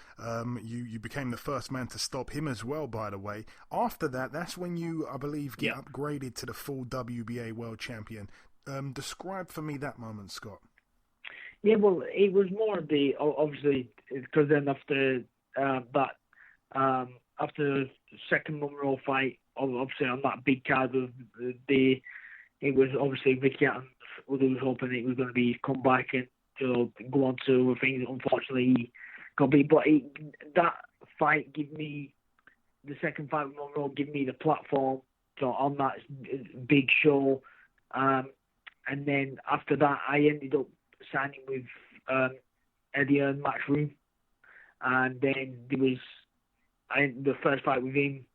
You became the first man to stop him as well, by the way. After that, that's when you, I believe, get upgraded to the full WBA world champion. Describe for me that moment, Scott. Yeah, well, it was more obviously, because then after after the second Munro fight, obviously on that big card of it was obviously Ricky Hatton who was hoping it was going to be his comeback and go on to things. Unfortunately, he got beat. But that fight the second fight with Munro gave me the platform on that big show. And then after that, I ended up signing with Eddie and Matchroom. And then the first fight with him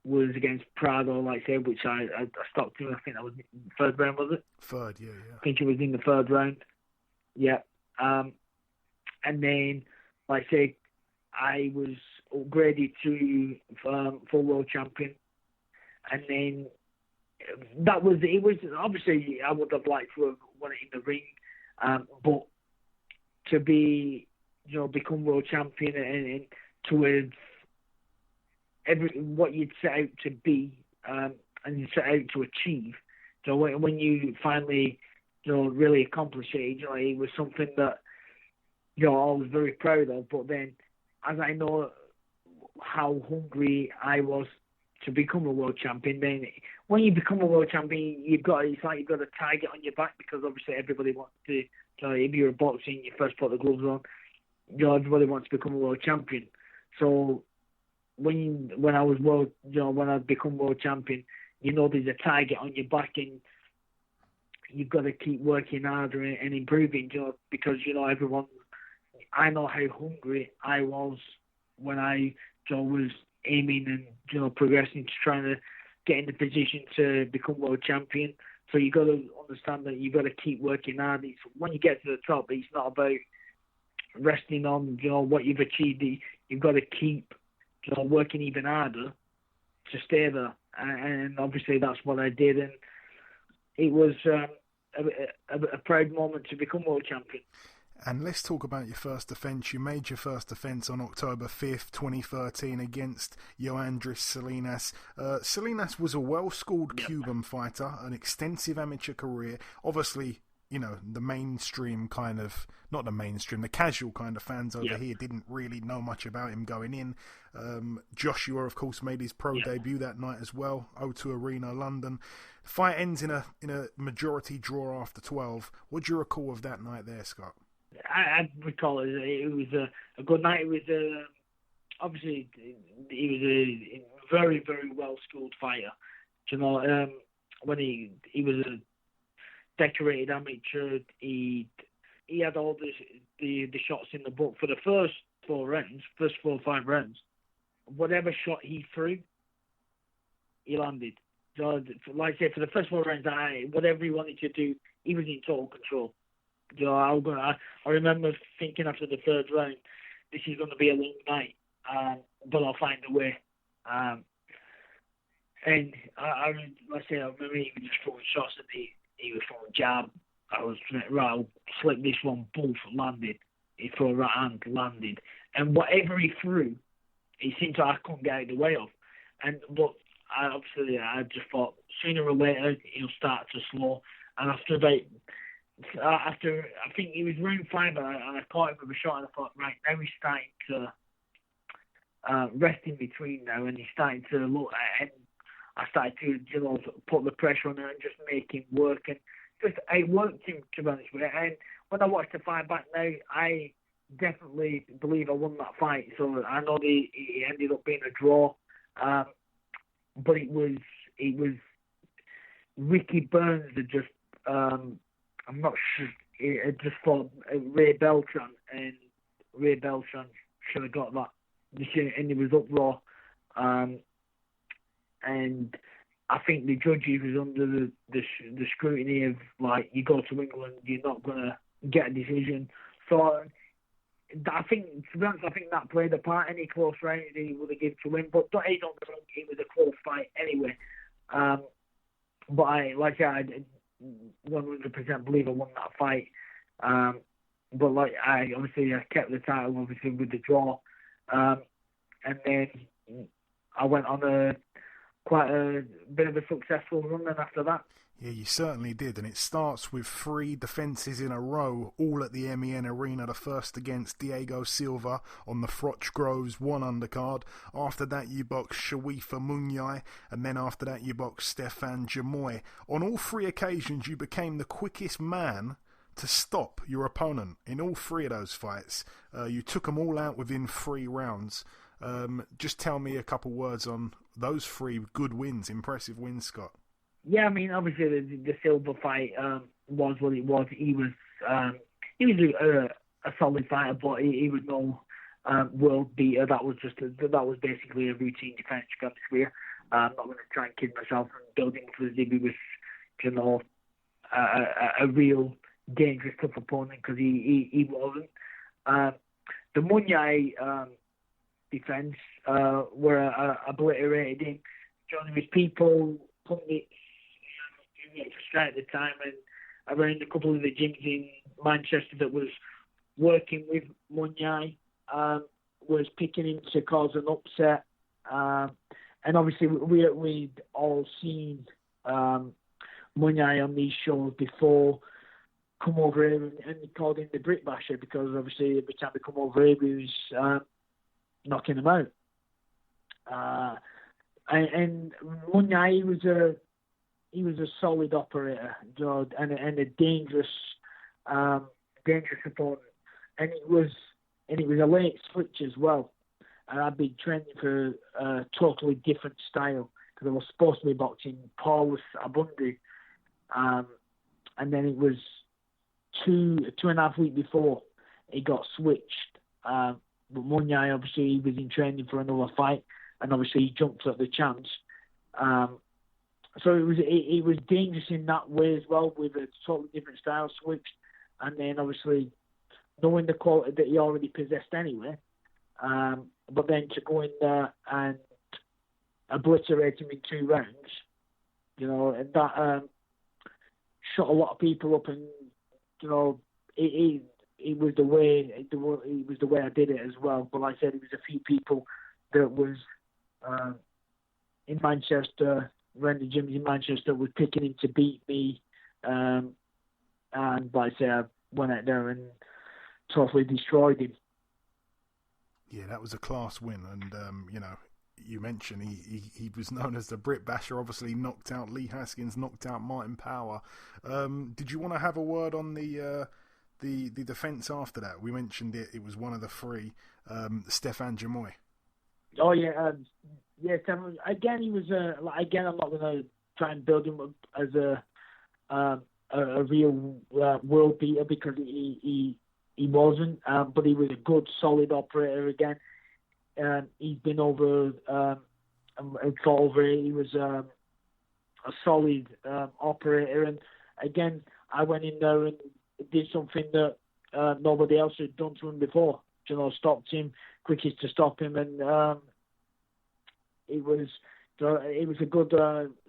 was against Prado, like I said, which I stopped him. I think that was the 3rd round, was it? 3rd, yeah. I think it was in the 3rd round. Yeah. And then, like I say, I was upgraded to full world champion. And then it was obviously I would have liked to have won it in the ring, but to become world champion and to have what you'd set out to be and you set out to achieve. So when you finally really accomplish it, it was something that I was very proud of. But then, as I know how hungry I was to become a world champion. Then when you become a world champion, it's like you've got a target on your back, because obviously everybody wants to. If you're a boxer and you first put the gloves on, everybody wants to become a world champion. So when I become world champion, there's a target on your back, and you've got to keep working harder and improving, because everyone. I know how hungry I was when I was aiming and progressing to trying to get in the position to become world champion. So you got to understand that you got to keep working hard. When you get to the top, it's not about resting on what you've achieved. You've got to keep working even harder to stay there. And obviously that's what I did, and it was a proud moment to become world champion. And let's talk about your first defence. You made your first defence on October 5th, 2013 against Yoandris Salinas. Salinas was a well-schooled Cuban fighter, an extensive amateur career. Obviously, the mainstream kind of, not the mainstream, the casual kind of fans over here didn't really know much about him going in. Joshua, of course, made his pro debut that night as well, O2 Arena, London. The fight ends in a majority draw after 12. What do you recall of that night there, Scott? I recall it was a good night. It was obviously he was a very, very well schooled fighter. When he was a decorated amateur, he had all the shots in the book for the first 4 or 5 rounds. Whatever shot he threw, he landed. So, like I said, for the first 4 rounds, whatever he wanted to do, he was in total control. I remember thinking after the 3rd round, this is going to be a long night, but I'll find a way. And I remember he was just throwing shots at me. He was throwing jab. I was right, I'll slip this one, boom, landed. He threw a right hand, landed. And whatever he threw, it seemed like I couldn't get out of the way of. But I just thought sooner or later he'll start to slow. And after I think he was round 5, and I caught him with a shot, and I thought, right, now he's starting to rest in between now, and he's starting to look, and I started to put the pressure on him and just make him work, and it worked him, to be honest with you. And when I watched the fight back now, I definitely believe I won that fight. So I know it ended up being a draw, but it was Ricky Burns that just. I'm not sure. I just thought Ray Beltran should have got that. And it was up raw. And I think the judges was under the scrutiny of, like, you go to England, you're not going to get a decision. So I think, to be honest, I think that played a part. Any close round he would have given to win. But don't get me wrong, it was a close fight anyway. But I 100% believe I won that fight. But I kept the title, obviously, with the draw. And then I went on quite a bit of a successful run then after that. Yeah, you certainly did, and it starts with 3 defences in a row, all at the MEN Arena. The first against Diego Silva on the Froch Groves 1 undercard. After that, you boxed Shawifa Munyai, and then after that, you boxed Stefan Jamoy. On all 3 occasions, you became the quickest man to stop your opponent in all 3 of those fights. You took them all out within 3 rounds. Just tell me a couple words on those 3 good wins, impressive wins, Scott. Yeah, I mean, obviously the Silva fight was what it was. He was a solid fighter, but he was no world beater. That was basically a routine defense career. I'm not going to try and kid myself and build him for as if he was, a real dangerous, tough opponent, because he wasn't. The Munyai defense were obliterated him. Joining his people, pundits, at the time, and around a couple of the gyms in Manchester that was working with Munyai was picking him to cause an upset. And obviously we'd all seen Munyai on these shows before come over here, and he called him the Brit Basher, because obviously every time he come over here he was knocking him out. And Munyai, he was a solid operator, you know, and a dangerous opponent. And it was a late switch as well. And I'd been training for a totally different style because I was supposed to be boxing Paulus Abundi. And then it was two and a half weeks before it got switched. But Munyai, obviously, he was in training for another fight, and obviously he jumped at the chance. So it was dangerous in that way as well, with a totally different style switch, and then obviously knowing the quality that he already possessed anyway. But then to go in there and obliterate him in 2 rounds, you know, and that shut a lot of people up, and you know, it was the way I did it as well. But like I said, it was a few people that was in Manchester, ran the gyms in Manchester, was picking him to beat me, and like I say, I went out there and totally destroyed him. Yeah, that was a class win, and you know, you mentioned he was known as the Brit Basher. Obviously, knocked out Lee Haskins, knocked out Martin Power. Did you want to have a word on the defence after that? We mentioned it. It was one of the 3, Stefan Jamoy. Oh yeah, Stefan. Again, he was again, I'm not going to try and build him up as a real world beater, because he wasn't. But he was a good, solid operator again. He's been over he was a solid operator, and again, I went in there and did something that nobody else had done to him before. You know, stopped him, quickest to stop him, and it was a good,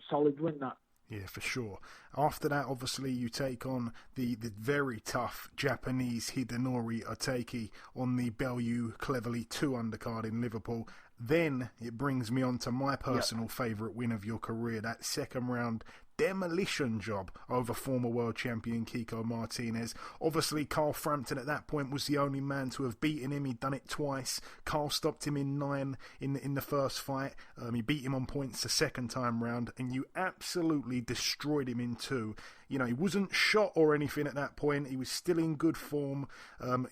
solid win, that. Yeah, for sure. After that, obviously, you take on the very tough Japanese Hidenori Oteki on the Bellew Cleverly 2 undercard in Liverpool. Then it brings me on to my personal favourite win of your career, that second round demolition job over former world champion Kiko Martinez. Obviously, Carl Frampton at that point was the only man to have beaten him. He'd done it twice. Carl stopped him in 9 in the first fight. He beat him on points the second time round, and you absolutely destroyed him in 2. You know, he wasn't shot or anything at that point. He was still in good form.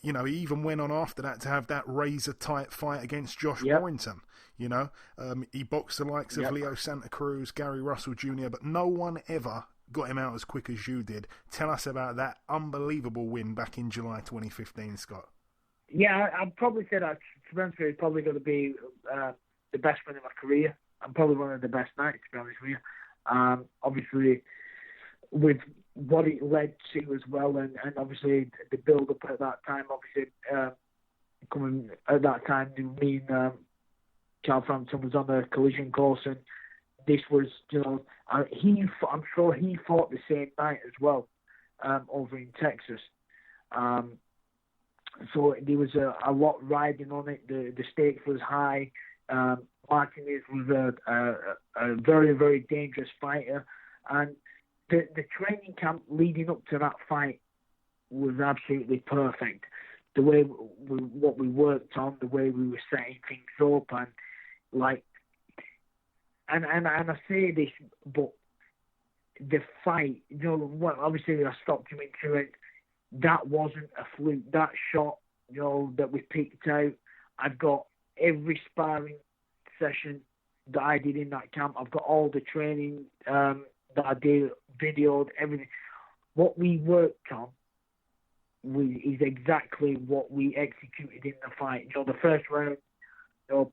You know, he even went on after that to have that razor-tight fight against Josh Warrington. You know, he boxed the likes of Leo Santa Cruz, Gary Russell Jr., but no one ever got him out as quick as you did. Tell us about that unbelievable win back in July 2015, Scott. Yeah, I'd probably say that Spencer is probably going to be the best win of my career, and probably one of the best nights, to be honest with you. Obviously, with what it led to as well, and obviously the build-up at that time, obviously coming at that time, me and Carl Frampton was on the collision course, and this was, you know, I'm sure he fought the same night as well, over in Texas. So there was a lot riding on it. The stakes was high. Martinez was a very, very dangerous fighter, and the training camp leading up to that fight was absolutely perfect. The way what we worked on, the way we were setting things up, and I say this, but the fight, you know, well, obviously I stopped him into it. That wasn't a fluke. That shot, you know, that we picked out. I've got every sparring session that I did in that camp. I've got all the training that I did, videoed, everything. What we worked on is exactly what we executed in the fight. You know, the first round, you know,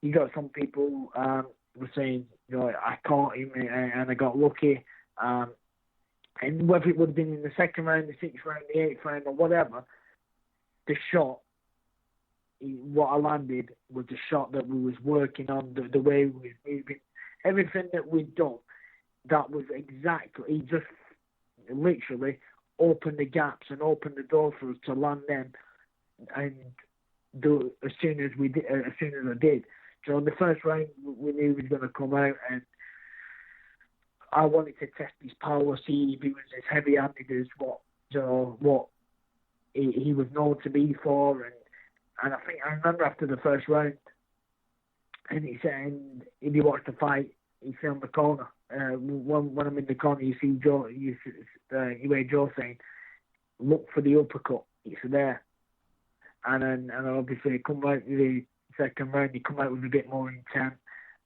you got some people were saying, you know, I caught him and I got lucky. And whether it would have been in the second round, the 6th round, the 8th round, or whatever, the shot, what I landed was the shot that we was working on, the way we was moving, everything that we'd done. That was exactly, he just literally opened the gaps and opened the door for us to land them, and do as soon as I did. So in the first round, we knew he was going to come out, and I wanted to test his power, see if he was as heavy-handed as what he was known to be for. And I remember after the first round, And he said, and if you watch the fight, you see on the corner. When I'm in the corner, you see Joe. You hear Joe saying, "Look for the uppercut. It's there." And obviously, come out with the second round, you come out with a bit more intent.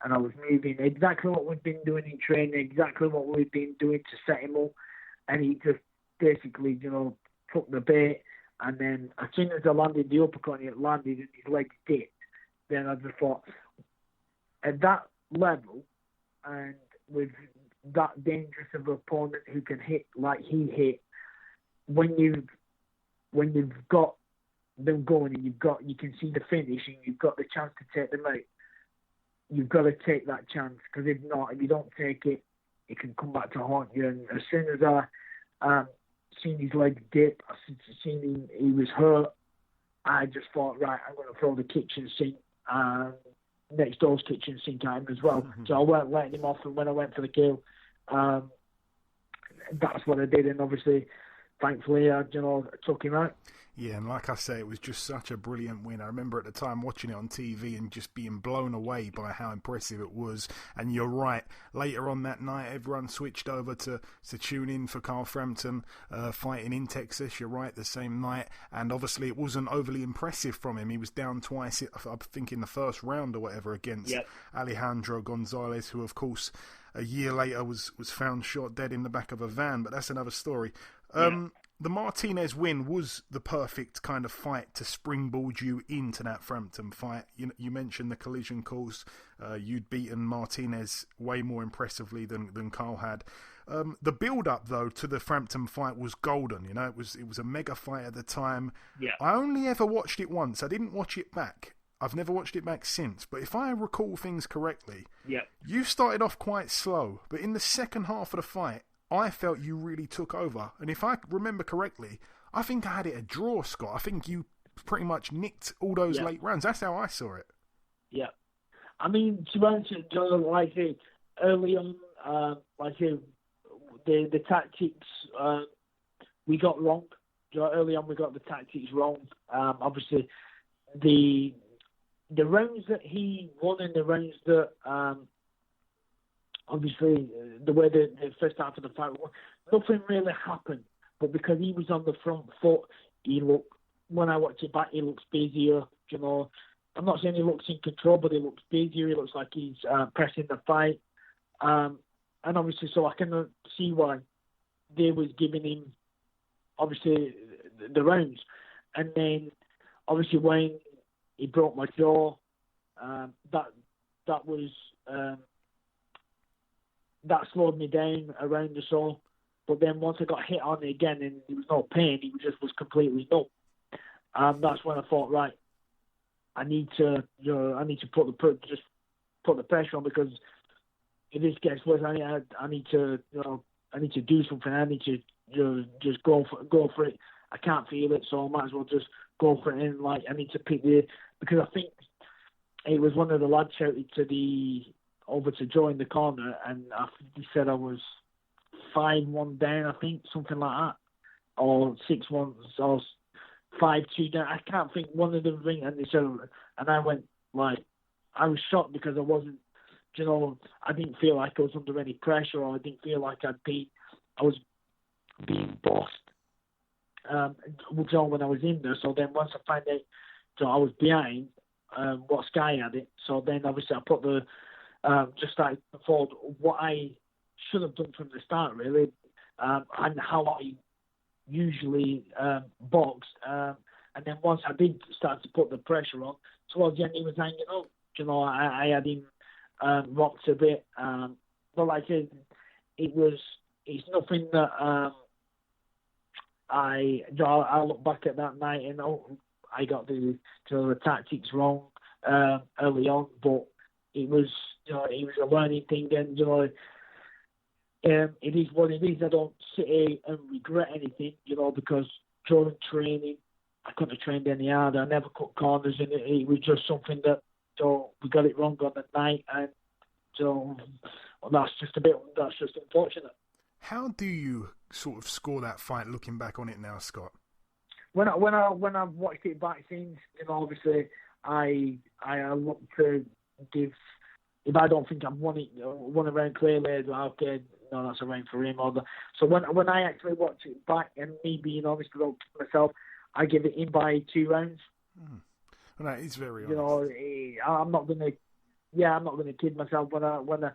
And I was moving exactly what we've been doing in training, exactly what we've been doing to set him up. And he just basically, took the bait. And then as soon as I landed the uppercut and it landed and his legs dipped, then I just thought, at that level and with that dangerous of an opponent who can hit like he hit, when you've got them going and you can see the finish and you've got the chance to take them out, you've got to take that chance, because if not, if you don't take it, it can come back to haunt you. And as soon as I seen his legs dip, I seen he was hurt, I just thought, right, I'm going to throw the kitchen sink, next door's kitchen sink at him as well. So I weren't letting him off, and when I went for the kill, that's what I did, and obviously, thankfully, I took him out. Yeah, and like I say, it was just such a brilliant win. I remember at the time watching it on TV and just being blown away by how impressive it was. And you're right, later on that night, everyone switched over to tune in for Carl Frampton fighting in Texas. You're right, the same night. And obviously it wasn't overly impressive from him. He was down twice, I think in the first round or whatever, against Alejandro Gonzalez, who of course a year later was found shot dead in the back of a van. But that's another story. The Martinez win was the perfect kind of fight to springboard you into that Frampton fight. You mentioned the collision course. You'd beaten Martinez way more impressively than Carl had. The build-up, though, to the Frampton fight was golden. It was a mega fight at the time. Yeah. I only ever watched it once. I didn't watch it back. I've never watched it back since. But if I recall things correctly, you started off quite slow. But in the second half of the fight, I felt you really took over. And if I remember correctly, I think I had it a draw, Scott. I think you pretty much nicked all those late rounds. That's how I saw it. Yeah. I mean, to answer, like I say, early on, the tactics we got wrong. Early on, we got the tactics wrong. Obviously, the rounds that he won and the rounds that... obviously, the way the first half of the fight, nothing really happened. But because he was on the front foot, when I watch it back, he looks busier. I'm not saying he looks in control, but he looks busier. He looks like he's pressing the fight. And obviously, so I can see why they was giving him, obviously, the rounds. And then, obviously, when he broke my jaw, that was... that slowed me down around the soul. But then once I got hit on it again and there was no pain, he just was completely numb. That's when I thought, right, I need to put the pressure on, because if this gets worse, I need to do something. I need to just go for it. I can't feel it, so I might as well just go for it. And I need to pick because I think it was one of the lads shouted over to Joe in the corner, and he said I was 5-1 down, I think, something like that, or 6-1, or 5-2 down. I can't think, one of them ring, and they said, and I went I was shocked because I wasn't, I didn't feel like I was under any pressure, or I didn't feel like I was being bossed. Joe when I was in there. So then once I found out, I was behind what Sky had it. So then obviously I put just started to forward what I should have done from the start, really, and how I usually boxed. And then once I did start to put the pressure on, towards the end he was hanging up. I had him rocked a bit. But like I said, it's nothing that I look back at that night and I got the tactics wrong early on, but it was a learning thing, and it is what it is. I don't sit here and regret anything, because during training I couldn't have trained any harder. I never cut corners, and it was just something that we got it wrong on the night, and that's just unfortunate. How do you sort of score that fight, looking back on it now, Scott? When I've watched it back since, obviously I look to give. If I don't think I've won a round clearly, okay, no, that's a round for him. So when I actually watch it back, and me being honest about myself, I give it in by 2 rounds. Well, that is very honest. You know, I'm not gonna kid myself when I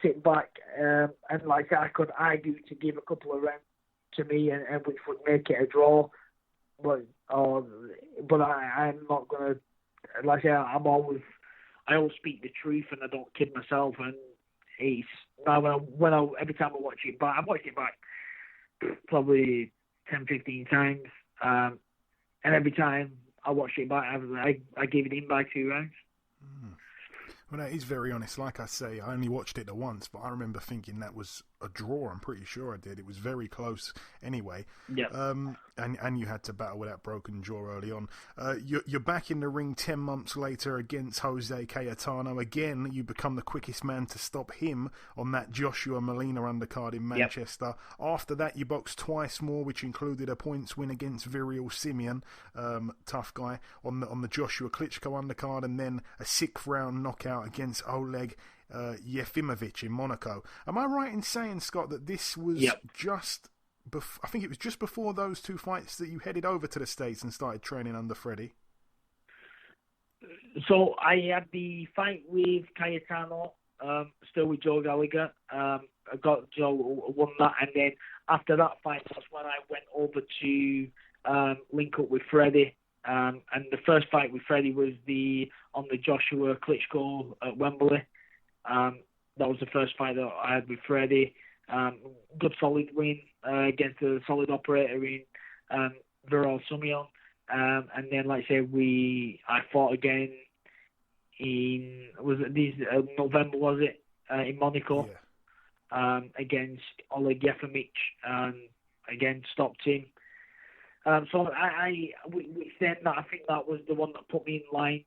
sit back and like I could argue to give a couple of rounds to me, and which would make it a draw, but I'm not gonna. Like I always speak the truth, and I don't kid myself. And it's now every time I watch it back, I've watched it back probably 10, 15 times, and every time I watched it back, I gave it in by 2 rounds. Well, that is very honest. Like I say, I only watched it once, but I remember thinking that was a draw. I'm pretty sure I did. It was very close anyway. Yeah. And you had to battle with that broken jaw early on. You're back in the ring 10 months later against Jose Cayetano. Again, you become the quickest man to stop him on that Joshua Molina undercard in Manchester. Yep. After that, you boxed twice more, which included a points win against Virial Simeon, tough guy, on the Joshua Klitschko undercard, and then a 6th round knockout against Oleg Yefimовich in Monaco. Am I right in saying, Scott, that this was just... I think it was just before those 2 fights that you headed over to the States and started training under Freddie? So I had the fight with Cayetano, still with Joe Gallagher. I got Joe won that, and then after that fight, that's when I went over to link up with Freddie. And the first fight with Freddie was on the Joshua Klitschko at Wembley. That was the first fight that I had with Freddie. Good solid win against a solid operator in Virial Simeon. And then, like I say, I fought again in November, was it, in Monaco, against Oleg Yefimовich, and again stopped him. So then I think that was the one that put me in line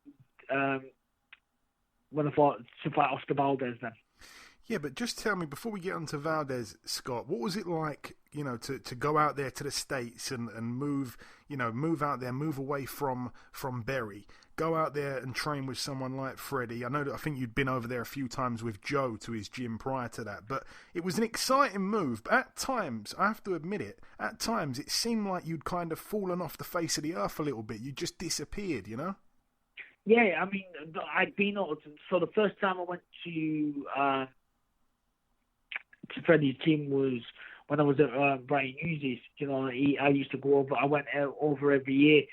when I fought to fight Oscar Valdez then. Yeah, but just tell me, before we get on to Valdez, Scott, what was it like, to go out there to the States and move out there, move away from Berry, go out there and train with someone like Freddie? I think you'd been over there a few times with Joe to his gym prior to that, but it was an exciting move. But at times, I have to admit it, it seemed like you'd kind of fallen off the face of the earth a little bit. You just disappeared, Yeah, I mean, I'd been so the first time I went to Freddie's team was when I was at Brian Hughes's. I used to go over. I went out over every year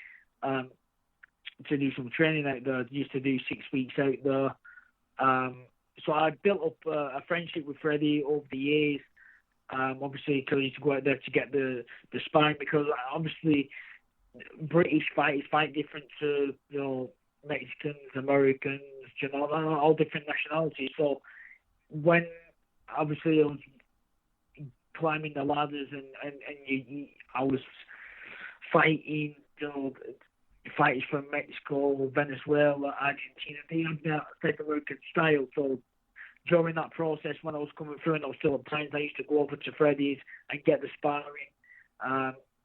to do some training out there. I used to do 6 weeks out there. So I built up a friendship with Freddie over the years. Obviously, because I used to go out there to get the sparring, because obviously British fighters fight different to Mexicans, Americans, all different nationalities. So when obviously I was climbing the ladders and I was fighting, fighters from Mexico, Venezuela, Argentina. They had that South American style. So during that process, when I was coming through and I was still at times, I used to go over to Freddie's and get the sparring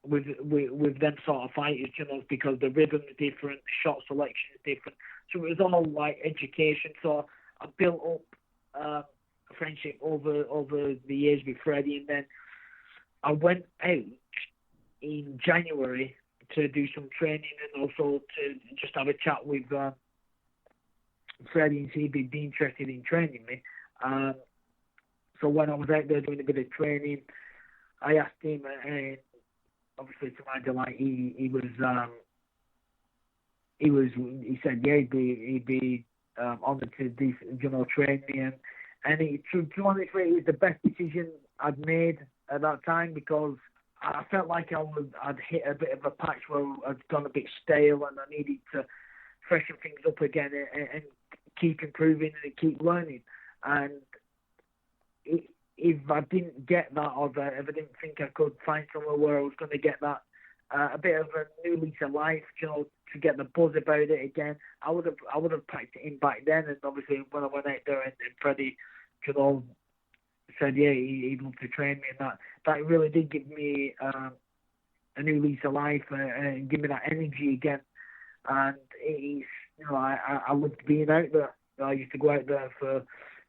with them sort of fighters, because the rhythm is different, the shot selection is different. So it was all like education. So I built up a friendship over the years with Freddie, and then I went out in January to do some training and also to just have a chat with Freddie and see if he'd be interested in training me. So when I was out there doing a bit of training, I asked him, and obviously to my delight, he said he'd be honoured to do, train me, and to be honest, it was the best decision I'd made at that time, because I felt like I'd hit a bit of a patch where I'd gone a bit stale, and I needed to freshen things up again and keep improving and keep learning. And if I didn't get that, or if I didn't think I could find somewhere where I was going to get that, a bit of a new lease of life, to get the buzz about it again, I would have packed it in back then. And obviously when I went out there and Freddie, said he'd love to train me, and that really did give me a new lease of life and give me that energy again. And it's I loved being out there. I used to go out there for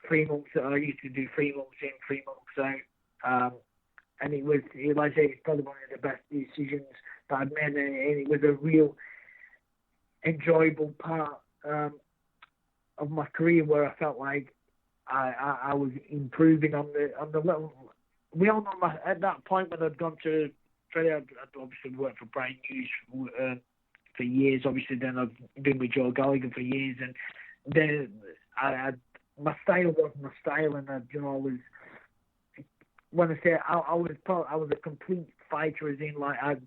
3 months. I used to do 3 months in, 3 months out. And it was, like I say, it's probably one of the best decisions that I've made. And it was a real enjoyable part of my career where I felt like I was improving on the level. We all know at that point when I'd gone to Freddie, I'd obviously worked for Brian Hughes for years. Obviously, then I've been with Joe Gallagher for years, and then my style was my style, and was. When I say I was a complete fighter, as in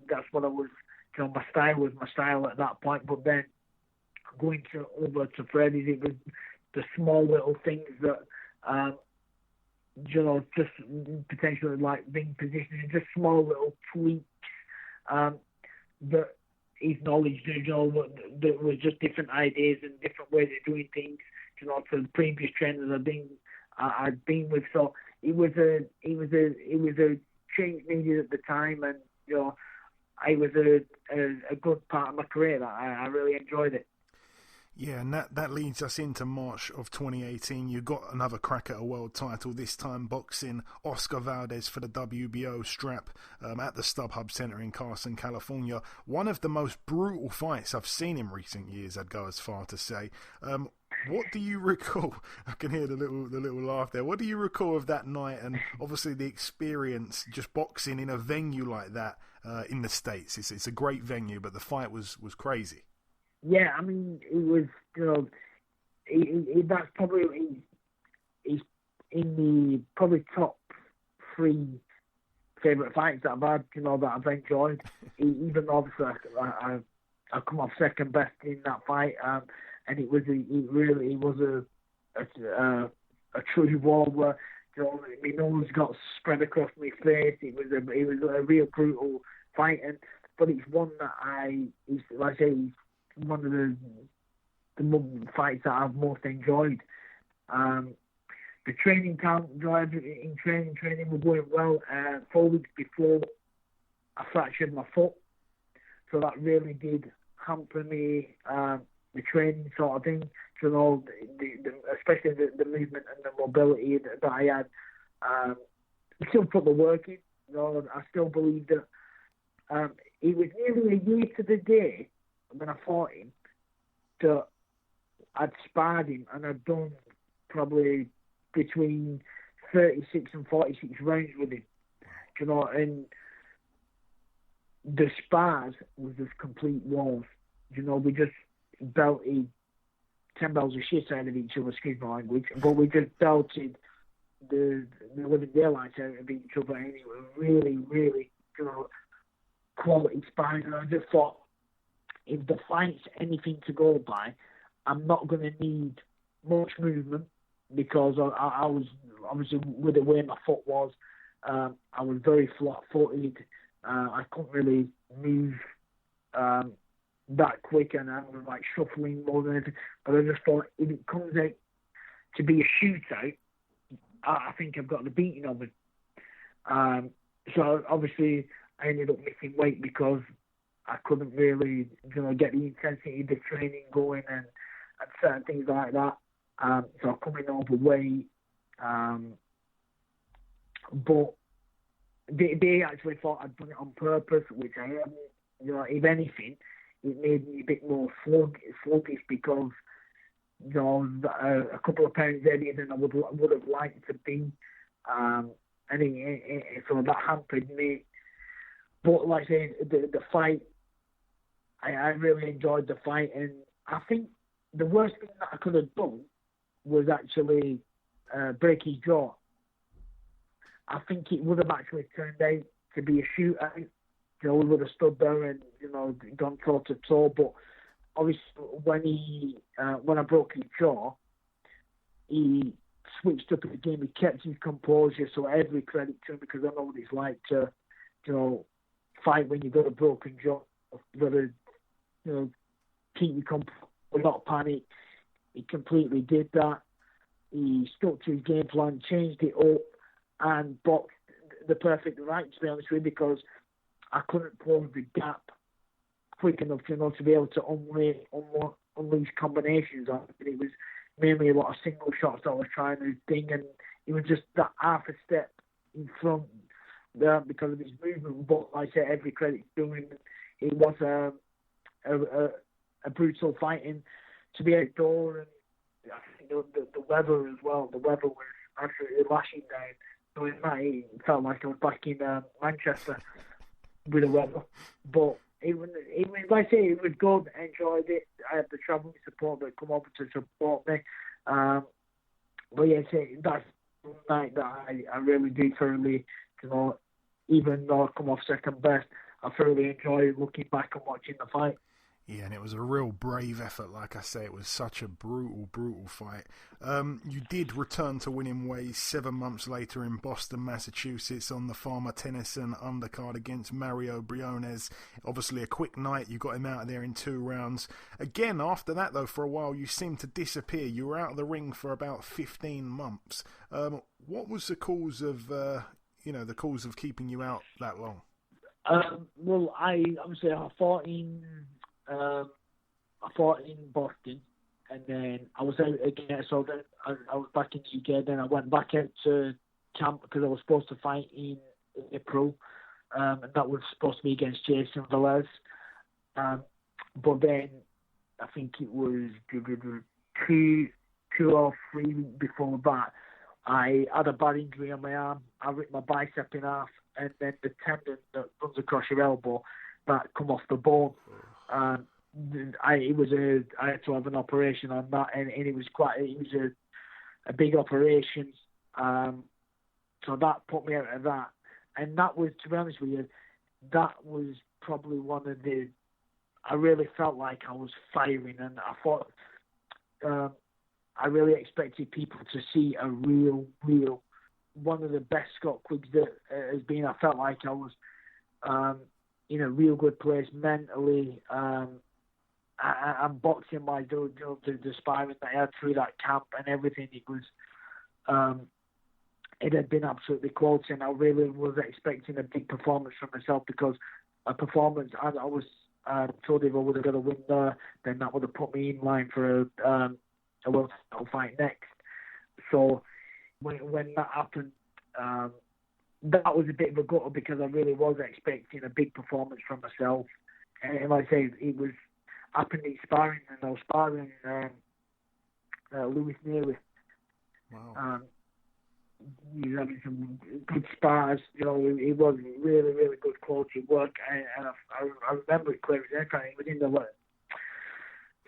that's what I was. My style was my style at that point. But then going over to Freddie's, it was the small little things that just potentially like ring positioning, just small little tweaks that his knowledge, that was just different ideas and different ways of doing things. To the previous trainers I'd been with, so it was a change needed at the time, and it was a good part of my career. I really enjoyed it. Yeah, and that leads us into March of 2018. You got another crack at a world title, this time boxing Oscar Valdez for the WBO strap at the StubHub Center in Carson, California. One of the most brutal fights I've seen in recent years, I'd go as far to say. What do you recall? I can hear the little laugh there. What do you recall of that night, and obviously the experience just boxing in a venue like that in the States? It's a great venue, but the fight was crazy. Yeah, I mean, it was, that's probably, he's in the probably top 3 favourite fights that I've had, that I've enjoyed. Even obviously, I come off second best in that fight, and it really was a true war where, my nose got spread across my face. It was a real brutal fight, but it's one that like I say, one of the fights that I've most enjoyed. The training camp, in training were going well. 4 weeks before, I fractured my foot, so that really did hamper me, the training sort of thing. Especially the movement and the mobility that I had. I still put the work in. I still believe that it was nearly a year to the day when I fought him that I'd sparred him, and I'd done probably between 36 and 46 rounds with him. And the spars was just complete wars. We just belted 10 bells of shit out of each other, excuse my language, but we just belted the living daylights out of each other, and it was really, really, quality sparring. And I just thought, if the fight's anything to go by, I'm not going to need much movement, because I was, obviously, with the way my foot was, I was very flat-footed. I couldn't really move that quick, and I was like shuffling more than anything. But I just thought, if it comes out to be a shootout, I think I've got the beating of it. So obviously, I ended up missing weight because I couldn't really, get the intensity of the training going and certain things like that. So I'm coming overweight. But they actually thought I'd done it on purpose, which I haven't. If anything, it made me a bit more sluggish because, I was a couple of pounds heavier than I would have liked to be. So that hampered me. But like I say, the fight, I really enjoyed the fight, and I think the worst thing that I could have done was actually break his jaw. I think it would have actually turned out to be a shootout. We would have stood there and gone toe to toe. But obviously, when I broke his jaw, he switched up the game. He kept his composure. So every credit to him, because I know what it's like to fight when you've got a broken jaw. You've got to keep your composure, not panic. He completely did that. He stuck to his game plan, changed it up, and boxed the perfect right, to be honest with you, because I couldn't close the gap quick enough to be able to unleash combinations on it. mainly a lot of single shots that I was trying to ding, and he was just that half a step in front because of his movement. But like I said, every credit to him. It was a brutal fighting to be outdoor, and I think the weather as well. The weather was absolutely lashing down. So it felt like I was back in Manchester with the weather. But it was, like I say, it was good. I enjoyed it. I had the travelling support that come over to support me. But yeah, that's one night that I really do thoroughly, even though I come off second best, I thoroughly enjoy looking back and watching the fight. Yeah, and it was a real brave effort. Like I say, it was such a brutal fight. You did return to winning ways 7 months later in Boston, Massachusetts, on the Farmer Tennyson undercard against Mario Briones. Obviously a quick night. You got him out of there in 2 rounds. Again, after that, though, for a while, you seemed to disappear. You were out of the ring for about 15 months. What was the cause of, the cause of keeping you out that long? Well, I fought in Boston, and then I was out again. So then I was back in the UK. Then I went back out to camp because I was supposed to fight in April, and that was supposed to be against Jason Valdez. But then I think it was 2 or 3 weeks before that, I had a bad injury on my arm. I ripped my bicep in half, and then the tendon that runs across your elbow that come off the bone. I had to have an operation on that, and it was a big operation. So that put me out of that, and that was, to be honest with you, that was probably one of the. I really felt like I was firing, and I thought I really expected people to see a real one of the best Scott Quiggs that has been. I felt like I was in a real good place mentally. I'm boxing my the sparring that I had through that camp and everything. It was, it had been absolutely quality, and I really was expecting a big performance from myself, because a performance, I was told if I would have got a win there, then that would have put me in line for a world title fight next. So when that happened, that was a bit of a gutter, because I really was expecting a big performance from myself. And like I say, it was happened in sparring, and I was sparring Lewis Neary. Wow. He was having some good spars. It was really good quality work. And I remember it clear as day. It was in the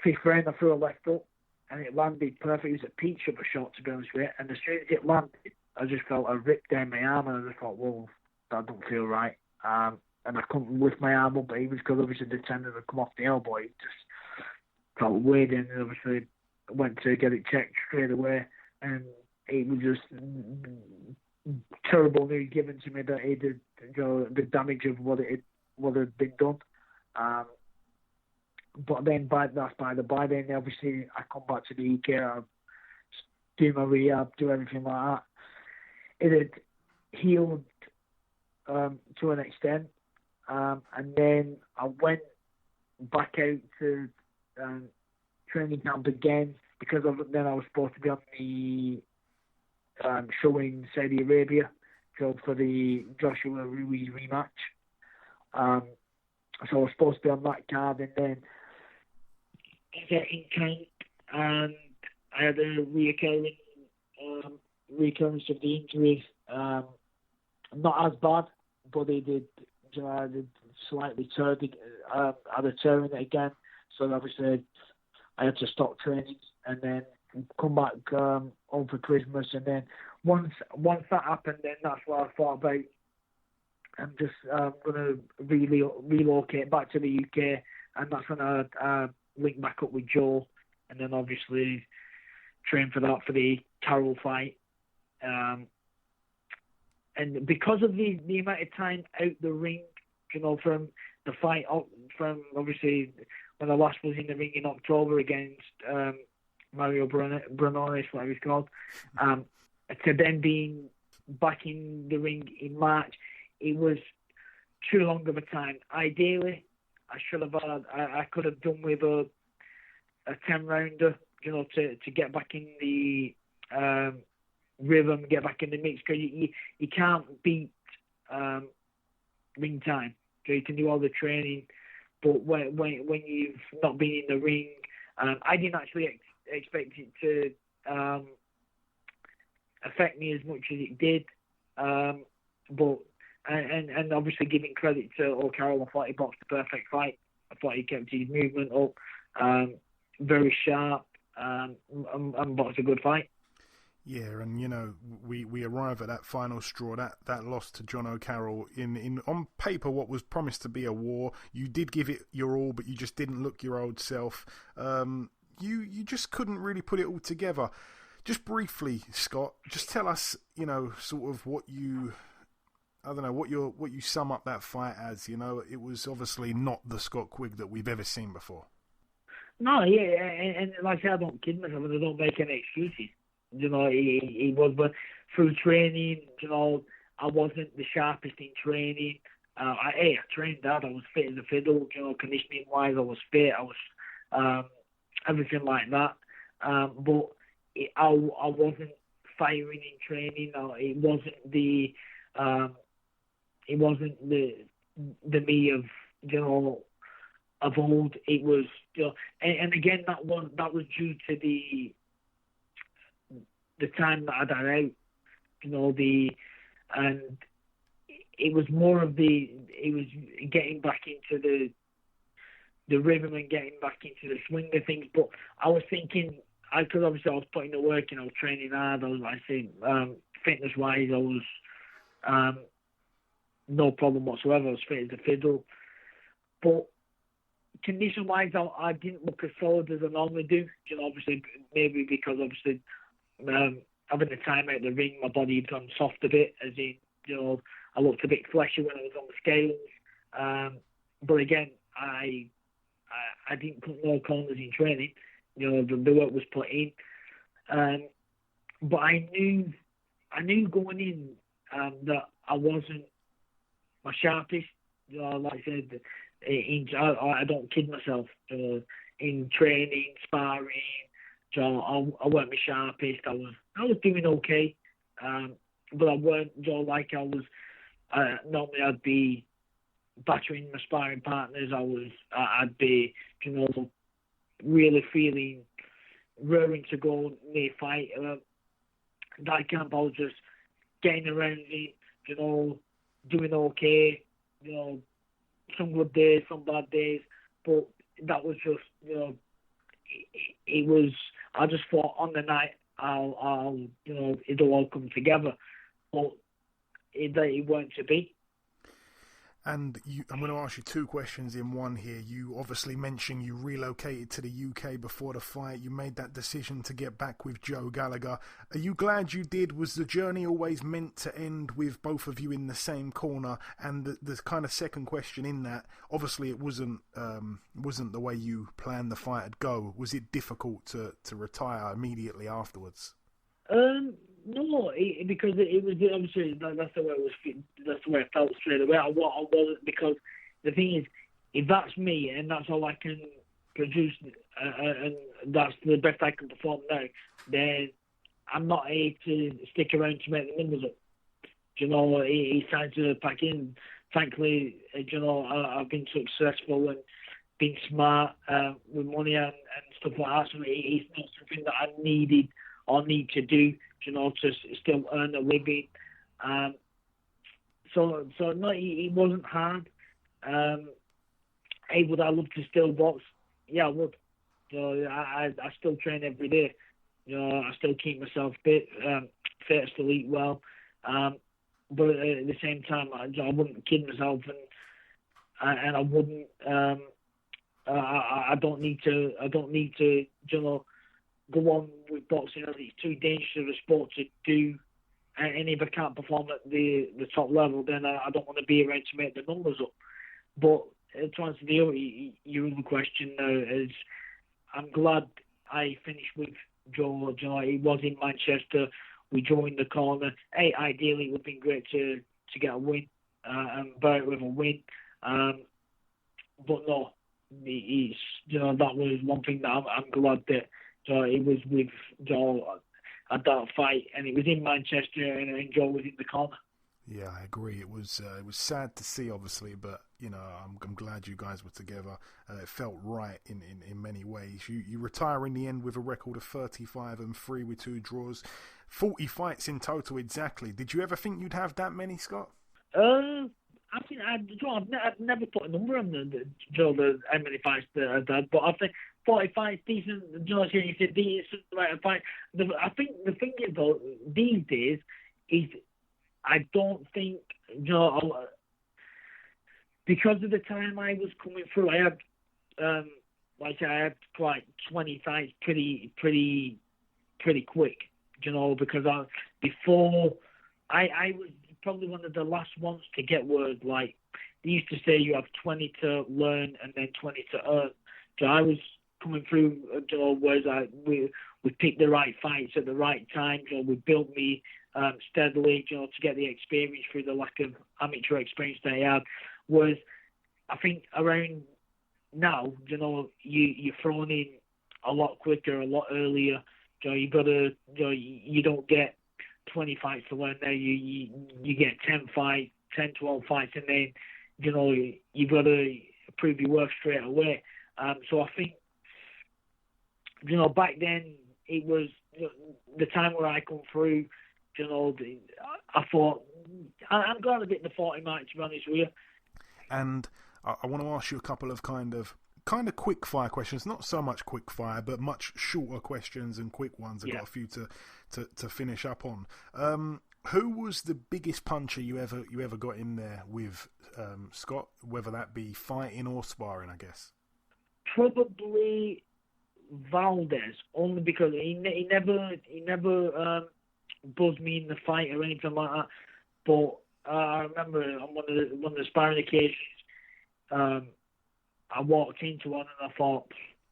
5th round. I threw a left up, and it landed perfect. It was a peach of a shot, to be honest with you. And as soon as it landed, I just felt a rip down my arm, and I just thought, well, that don't feel right. And I couldn't lift my arm up, but it was because obviously the tendon had come off the elbow. It just felt weird, and obviously went to get it checked straight away, and it was just terrible news given to me that it did, the damage of what had been done. But then by the by, then obviously I come back to the UK, I do my rehab, do everything like that. It had healed to an extent. And then I went back out to training camp again, because then I was supposed to be on the show in Saudi Arabia, so for the Joshua Ruiz rematch. So I was supposed to be on that card, and then I got in camp, and I had a recurrence of the injury. Not as bad, but they did. I did slightly tear I had a tear in it again, so obviously I had to stop training and then come back home for Christmas. And then once that happened, then that's what I thought about. I'm just going to relocate back to the UK, and that's when I linked back up with Joe, and then obviously trained for the Carroll fight. And because of the amount of time out the ring, from the fight, from obviously when I last was in the ring in October against Mario Briones, whatever he's called, to then being back in the ring in March, it was too long of a time. Ideally, I could have done with a 10-rounder to get back in the rhythm, get back in the mix, because you can't beat ring time. So you can do all the training, but when you've not been in the ring, I didn't actually expect it to affect me as much as it did. But obviously giving credit to Jono Carroll, I thought he boxed the perfect fight. I thought he kept his movement up, very sharp, and boxed a good fight. Yeah, and we arrive at that final straw, that loss to Jono Carroll in on paper what was promised to be a war. You did give it your all, but you just didn't look your old self. You just couldn't really put it all together. Just briefly, Scott, just tell us, sort of what you sum up that fight as. It was obviously not the Scott Quigg that we've ever seen before. No, yeah, and like I said, I don't kid myself, and I don't make any excuses. He was, but through training, I wasn't the sharpest in training. I trained hard. I was fit as a fiddle. Conditioning wise, I was fit. I was everything like that. But I wasn't firing in training. It wasn't the me of old. It was, and again that was due to the time that I'd had out, and it was more of it was getting back into the rhythm and getting back into the swing of things. But I was thinking, because obviously I was putting the work in, I was training hard, I was, like I say, fitness wise, I was no problem whatsoever. I was fit as a fiddle. But condition wise, I didn't look as solid as I normally do. Obviously, maybe because having the time out of the ring, my body had gone soft a bit, as in, I looked a bit fleshy when I was on the scales. But again, I didn't put no corners in training. The work was put in. But I knew going in that I wasn't my sharpest. Like I said, I don't kid myself. In training, sparring, I weren't my sharpest. I was doing okay, but I weren't like I was. Normally, I'd be battering my sparring partners. I'd be, really feeling raring to go near fight. That camp, I was just getting around it, doing okay. Some good days, some bad days, but that was just, it was. I just thought on the night, I'll it'll all come together, but it weren't to be. And I'm going to ask you two questions in one here. You obviously mentioned you relocated to the UK before the fight. You made that decision to get back with Joe Gallagher. Are you glad you did? Was the journey always meant to end with both of you in the same corner? And the kind of second question in that, obviously it wasn't the way you planned the fight to go. Was it difficult to retire immediately afterwards? No, because it was obviously that's the way it was. That's the way I felt straight away. I wasn't, because the thing is, if that's me and that's all I can produce, and that's the best I can perform now, then I'm not here to stick around to make the numbers up. It's time to pack in. Thankfully, I've been successful and been smart with money and stuff like that. So it's not something that I needed or need to do, to still earn a living. So no, it wasn't hard. Hey, would I love to still box? Yeah, I would. I still train every day. I still keep myself fit. I still eat well. But at the same time, I wouldn't kid myself, and I wouldn't. I don't need to. Go on with boxing. It's too dangerous of a sport to do, and if I can't perform at the top level, then I don't want to be around to make the numbers up. But to answer your other question now, is I'm glad I finished with Joe. It was in Manchester. We joined the corner. Hey, ideally it would have been great to get a win and bear it with a win. But no, it's that was one thing that I'm glad that So it was with Joe at that fight, and it was in Manchester, and Joe was in the corner. Yeah, I agree. It was sad to see, obviously, but I'm glad you guys were together. It felt right in many ways. You retire in the end with a record of 35-3 with 2 draws, 40 fights in total exactly. Did you ever think you'd have that many, Scott? I think I've never put a number on the how many fights that I've done, but I think 45 decent. Joe, you said decent right a fight. I think the thing is though these days is I don't think because of the time I was coming through, I had I had like 20 fights pretty quick, because before I was probably one of the last ones to get word. Like they used to say, you have 20 to learn and then 20 to earn. So I was coming through, whereas we picked the right fights at the right time. We built me steadily, to get the experience through the lack of amateur experience that I had. Whereas I think around now, you're thrown in a lot quicker, a lot earlier. You got to, you don't get 20 fights to learn now. You get 10, 12 fights, and then you've got to prove your worth straight away. So I think back then it was the time where I come through. I thought I'm glad I did the 40 mark, to be honest with you. And I want to ask you a couple of kind of quick fire questions. Not so much quick fire, but much shorter questions and quick ones. I've got a few to finish up on. Who was the biggest puncher you ever got in there with, Scott? Whether that be fighting or sparring, I guess. Probably Valdez, only because he never buzzed me in the fight or anything like that. But I remember on one of the sparring occasions, I walked into one and I thought,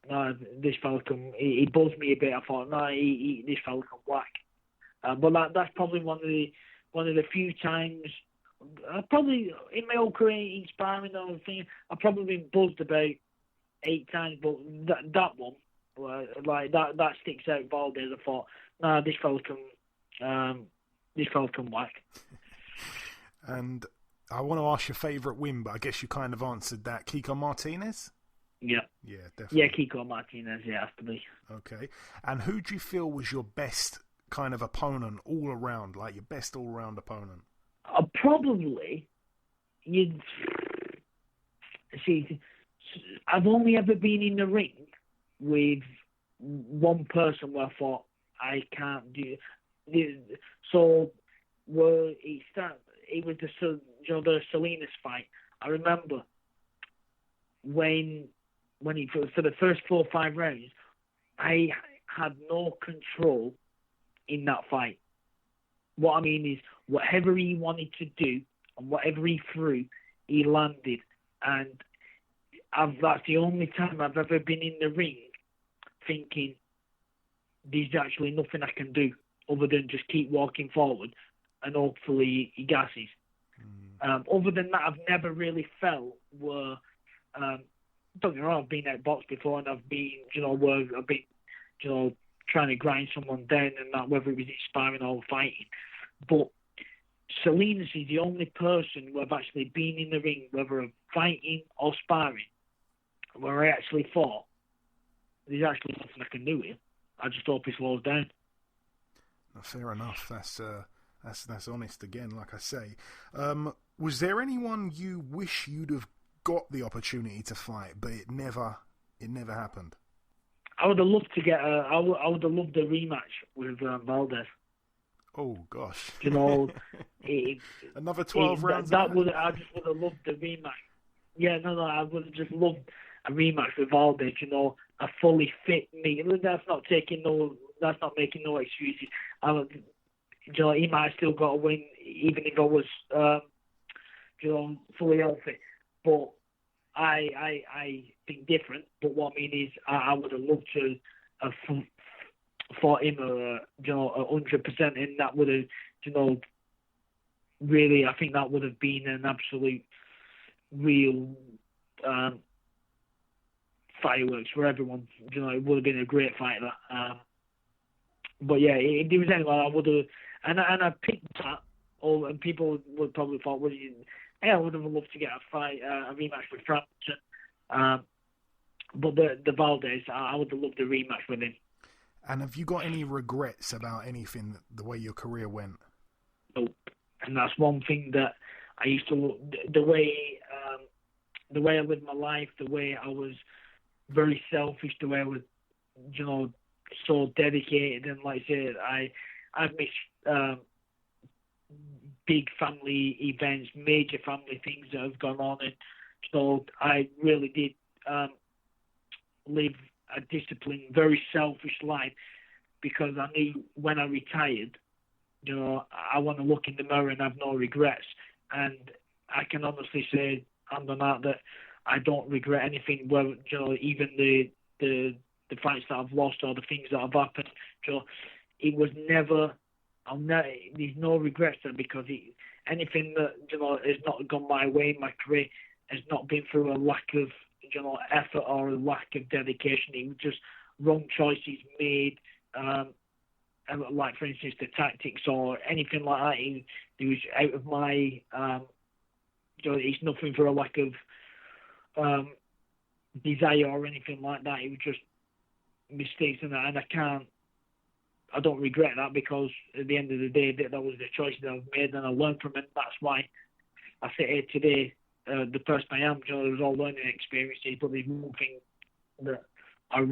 no, this fella can. He buzzed me a bit. I thought, no, this fella can whack. But that's probably one of the few times. Probably in my whole career in sparring and everything, I've probably been buzzed about 8 times. But that one, that sticks out. Valdez. I thought, no, this fella can whack. And I want to ask your favourite win, but I guess you kind of answered that. Kiko Martinez? Yeah. Yeah, definitely. Yeah, Kiko Martinez, has to be. Okay. And who do you feel was your best kind of opponent all around, like your best all-round opponent? Probably, you'd see, I've only ever been in the ring with one person where I thought, I can't do it. So, it was the Salinas fight. I remember when he, for the first 4 or 5 rounds, I had no control in that fight. What I mean is, whatever he wanted to do and whatever he threw, he landed. And that's the only time I've ever been in the ring thinking, there's actually nothing I can do other than just keep walking forward and hopefully he gasses. Other than that, I've never really felt where, don't get me wrong, I've been outboxed before and I've been, where I've been, trying to grind someone down and that, whether it was sparring or fighting. But Salinas is the only person who I've actually been in the ring, whether I'm fighting or sparring, where I actually thought, there's actually nothing I can do here. I just hope he slows down. Fair enough. That's honest again, like I say. Was there anyone you wish you'd have got the opportunity to fight, but it never happened? I would have loved to get I would have loved a rematch with Valdez. Oh gosh. Another 12 rounds. I just would have loved the rematch. Yeah, no, I would have just loved a rematch with Valdez. A fully fit me. That's not making no excuses. He might have still got a win, even if I was, fully healthy. But I think different. But what I mean is, I would have loved to have fought him, 100%, and that would have, really, I think that would have been an absolute, real fireworks for everyone. You know, it would have been a great fight. That. But yeah, if there was anyone, I would have, and I picked that. And people would probably thought, well, I would have loved to get a rematch with Frampton. But the Valdez, I would have loved a rematch with him. And have you got any regrets about anything, the way your career went? Nope. And that's one thing that I used to look, the way I lived my life, the way I was very selfish, the way I was, you know, so dedicated, and like I said, I miss big family events, major family things that have gone on, and so I really did live a disciplined, very selfish life, because I knew when I retired, you know, I want to look in the mirror and have no regrets. And I can honestly say on the mat that I don't regret anything. Well, you know, even the fights that I've lost or the things that have happened, you know, it was never. There's no regrets there, because anything that, you know, has not gone my way in my career has not been through a lack of, you know, effort or a lack of dedication. It was just wrong choices made. Like, for instance, the tactics or anything like that, it was out of my, you know, it's nothing for a lack of desire or anything like that. It was just mistakes and that, and I don't regret that, because at the end of the day, that was the choice that I've made, and I learned from it. That's why I sit here today, the person I am. You know, it was all learning experiences, but there's one thing that I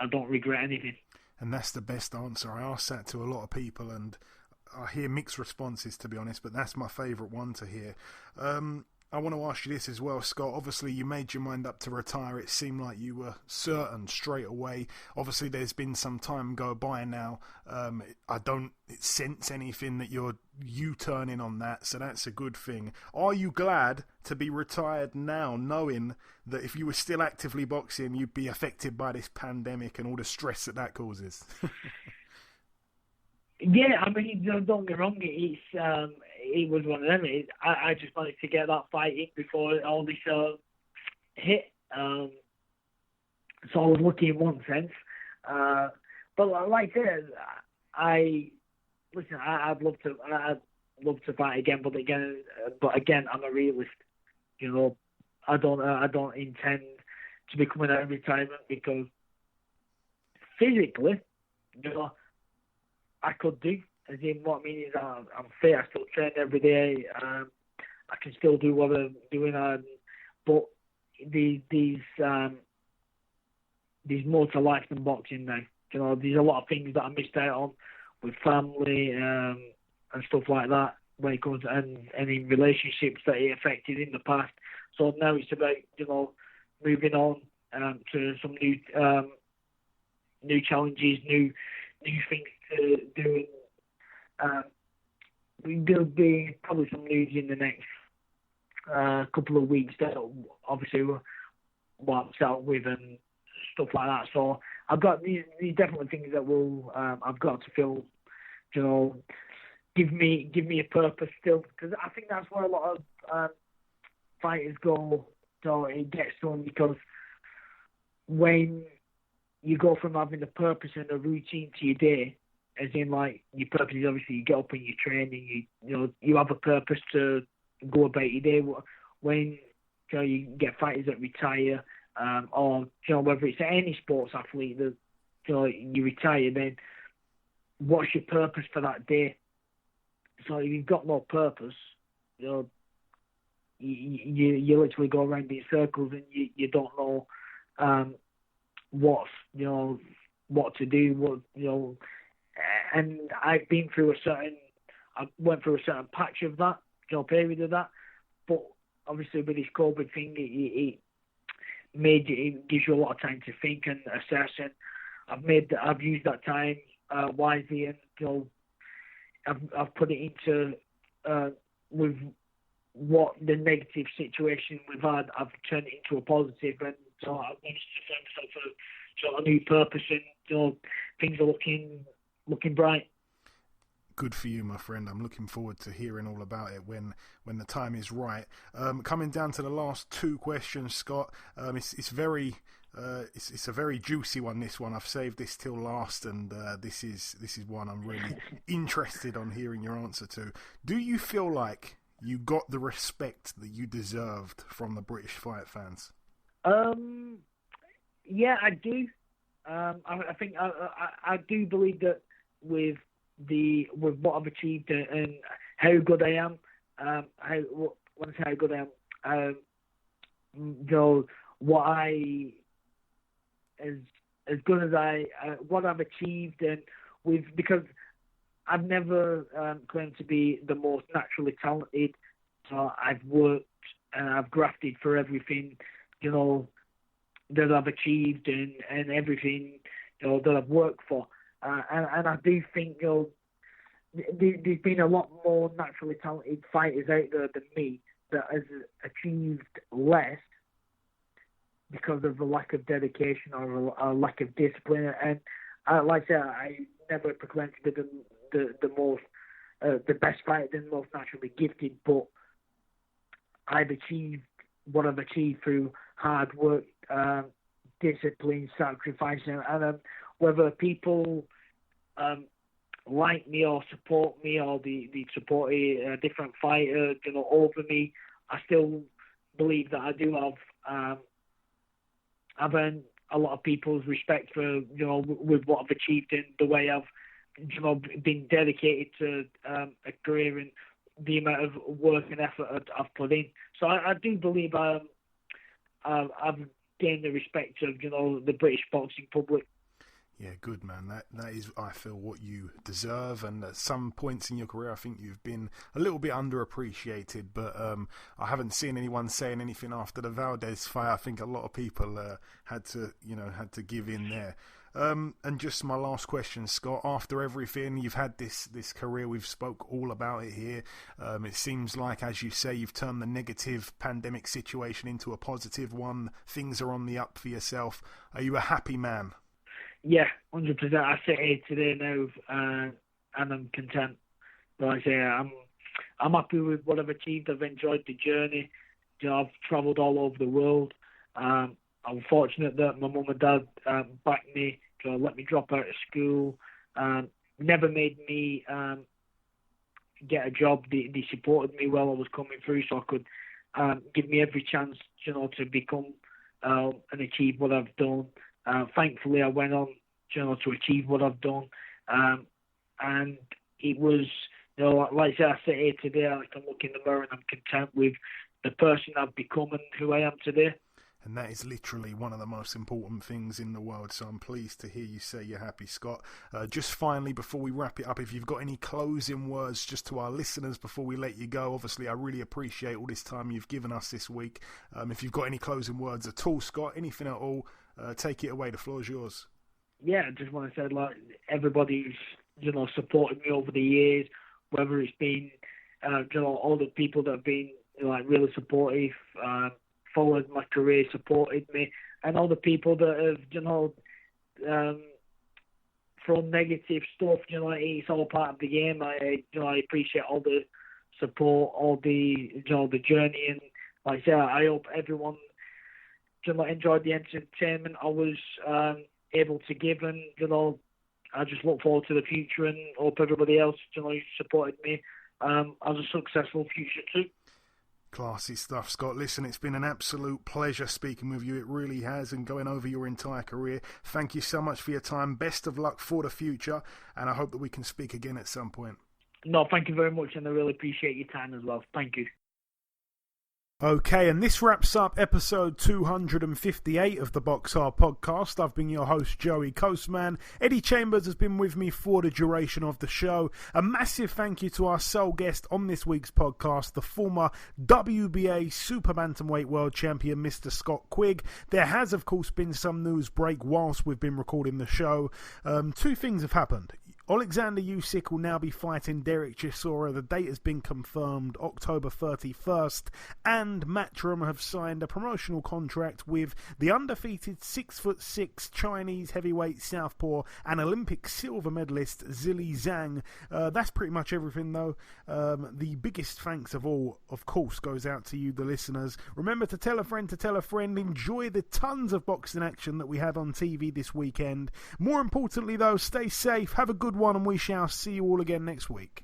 don't regret anything. And that's the best answer. I ask that to a lot of people, and I hear mixed responses, to be honest, but that's my favourite one to hear. I want to ask you this as well, Scott. Obviously, you made your mind up to retire. It seemed like you were certain straight away. Obviously, there's been some time go by now. I don't sense anything that you're U-turning on that, so that's a good thing. Are you glad to be retired now, knowing that if you were still actively boxing, you'd be affected by this pandemic and all the stress that causes? Yeah, I mean, don't get me wrong, it was one of them. I just wanted to get that fight in before all this hit. So I was lucky in one sense. But like I said, I'd love to fight again, but again, I'm a realist. You know, I don't intend to be coming out of retirement, because physically, you know, I could do. As in, what I mean is, I'm fit. I still train every day. I can still do what I'm doing. But there's more to life than boxing now. You know, there's a lot of things that I missed out on with family and stuff like that, when it comes to, and in relationships that it affected in the past. So now it's about, you know, moving on to some new challenges, new things to do. There'll be probably some news in the next couple of weeks that obviously what I'm set up with and stuff like that. So I've got these definitely things that will I've got to feel, you know, give me a purpose still, because I think that's where a lot of fighters go. So it gets to them, because when you go from having a purpose and a routine to your day, as in, like, your purpose is obviously you get up and you train, and you know you have a purpose to go about your day. When, you know, you get fighters that retire, or, you know, whether it's any sports athlete that, you know, you retire, then what's your purpose for that day? So if you've got no purpose, you know, you literally go around in circles, and you don't know what to do, and I went through a certain patch of that, you know, period of that. But obviously with this COVID thing, it gives you a lot of time to think and assess, and I've used that time wisely, and, you know, I've put it into with what the negative situation we've had, I've turned it into a positive, and so I've managed to find myself a new purpose, and, you know, things are looking bright. Good for you, my friend. I'm looking forward to hearing all about it when the time is right. Coming down to the last two questions, Scott. It's a very juicy one. This one, I've saved this till last, and this is one I'm really interested on hearing your answer to. Do you feel like you got the respect that you deserved from the British fight fans? Yeah, I do. I think I do believe that with what I've achieved and how good I am, when I say how good I am, what I as good as what I've achieved, and because I've never claimed to be the most naturally talented. So I've worked and I've grafted for everything, that I've achieved and everything, that I've worked for. And I do think, there's been a lot more naturally talented fighters out there than me that has achieved less because of a lack of dedication or a lack of discipline. And like I said, I never proclaimed to be the best fighter, the most naturally gifted, but I've achieved what I've achieved through hard work, discipline, sacrifice, and whether people like me or support me or they support a different fighter, over me, I still believe that I do have I've earned a lot of people's respect for with what I've achieved and the way I've been dedicated to a career and the amount of work and effort I've put in. So I do believe I've gained the respect of the British boxing public. Yeah, good, man. That is, I feel, what you deserve. And at some points in your career, I think you've been a little bit underappreciated. But I haven't seen anyone saying anything after the Valdez fight. I think a lot of people had to give in there. And just my last question, Scott. After everything, you've had this career. We've spoke all about it here. It seems like, as you say, you've turned the negative pandemic situation into a positive one. Things are on the up for yourself. Are you a happy man? Yeah, 100%. I sit here today now, and I'm content. Like I say, I'm happy with what I've achieved. I've enjoyed the journey. I've travelled all over the world. I'm fortunate that my mum and dad backed me, let me drop out of school. Never made me get a job. They supported me while I was coming through, so I could give me every chance, to become and achieve what I've done. Thankfully, I went on, to achieve what I've done, and it was, like I said, I sit here today, I can look in the mirror and I'm content with the person I've become and who I am today. And that is literally one of the most important things in the world. So I'm pleased to hear you say you're happy, Scott. Just finally, before we wrap it up, if you've got any closing words just to our listeners before we let you go. Obviously, I really appreciate all this time you've given us this week. If you've got any closing words at all, Scott, anything at all, take it away. The floor is yours. Yeah, I just want to say, everybody's, supported me over the years, whether it's been, all the people that have been, really supportive, followed my career, supported me, and all the people that have, thrown negative stuff, it's all part of the game. I appreciate all the support, all the, the journey, and like I say, I hope everyone, enjoyed the entertainment I was able to give, and I just look forward to the future and hope everybody else, supported me, has a successful future too. Classy stuff, Scott. Listen, it's been an absolute pleasure speaking with you. It really has, and going over your entire career. Thank you so much for your time. Best of luck for the future, and I hope that we can speak again at some point. No, thank you very much, and I really appreciate your time as well. Thank you. Okay, and this wraps up episode 258 of the BoxHard Podcast. I've been your host, Joey Coastman. Eddie Chambers has been with me for the duration of the show. A massive thank you to our sole guest on this week's podcast, the former WBA Super-Bantamweight World Champion, Mr. Scott Quigg. There has, of course, been some news break whilst we've been recording the show. Two things have happened. Alexander Usyk will now be fighting Derek Chisora. The date has been confirmed, October 31st, and Matchroom have signed a promotional contract with the undefeated 6'6" Chinese heavyweight southpaw and Olympic silver medalist Zhilei Zhang. That's pretty much everything, though. The biggest thanks of all, of course, goes out to you, the listeners. Remember to tell a friend to tell a friend. Enjoy the tons of boxing action that we have on TV this weekend. More importantly, though, stay safe, have a good one, and we shall see you all again next week.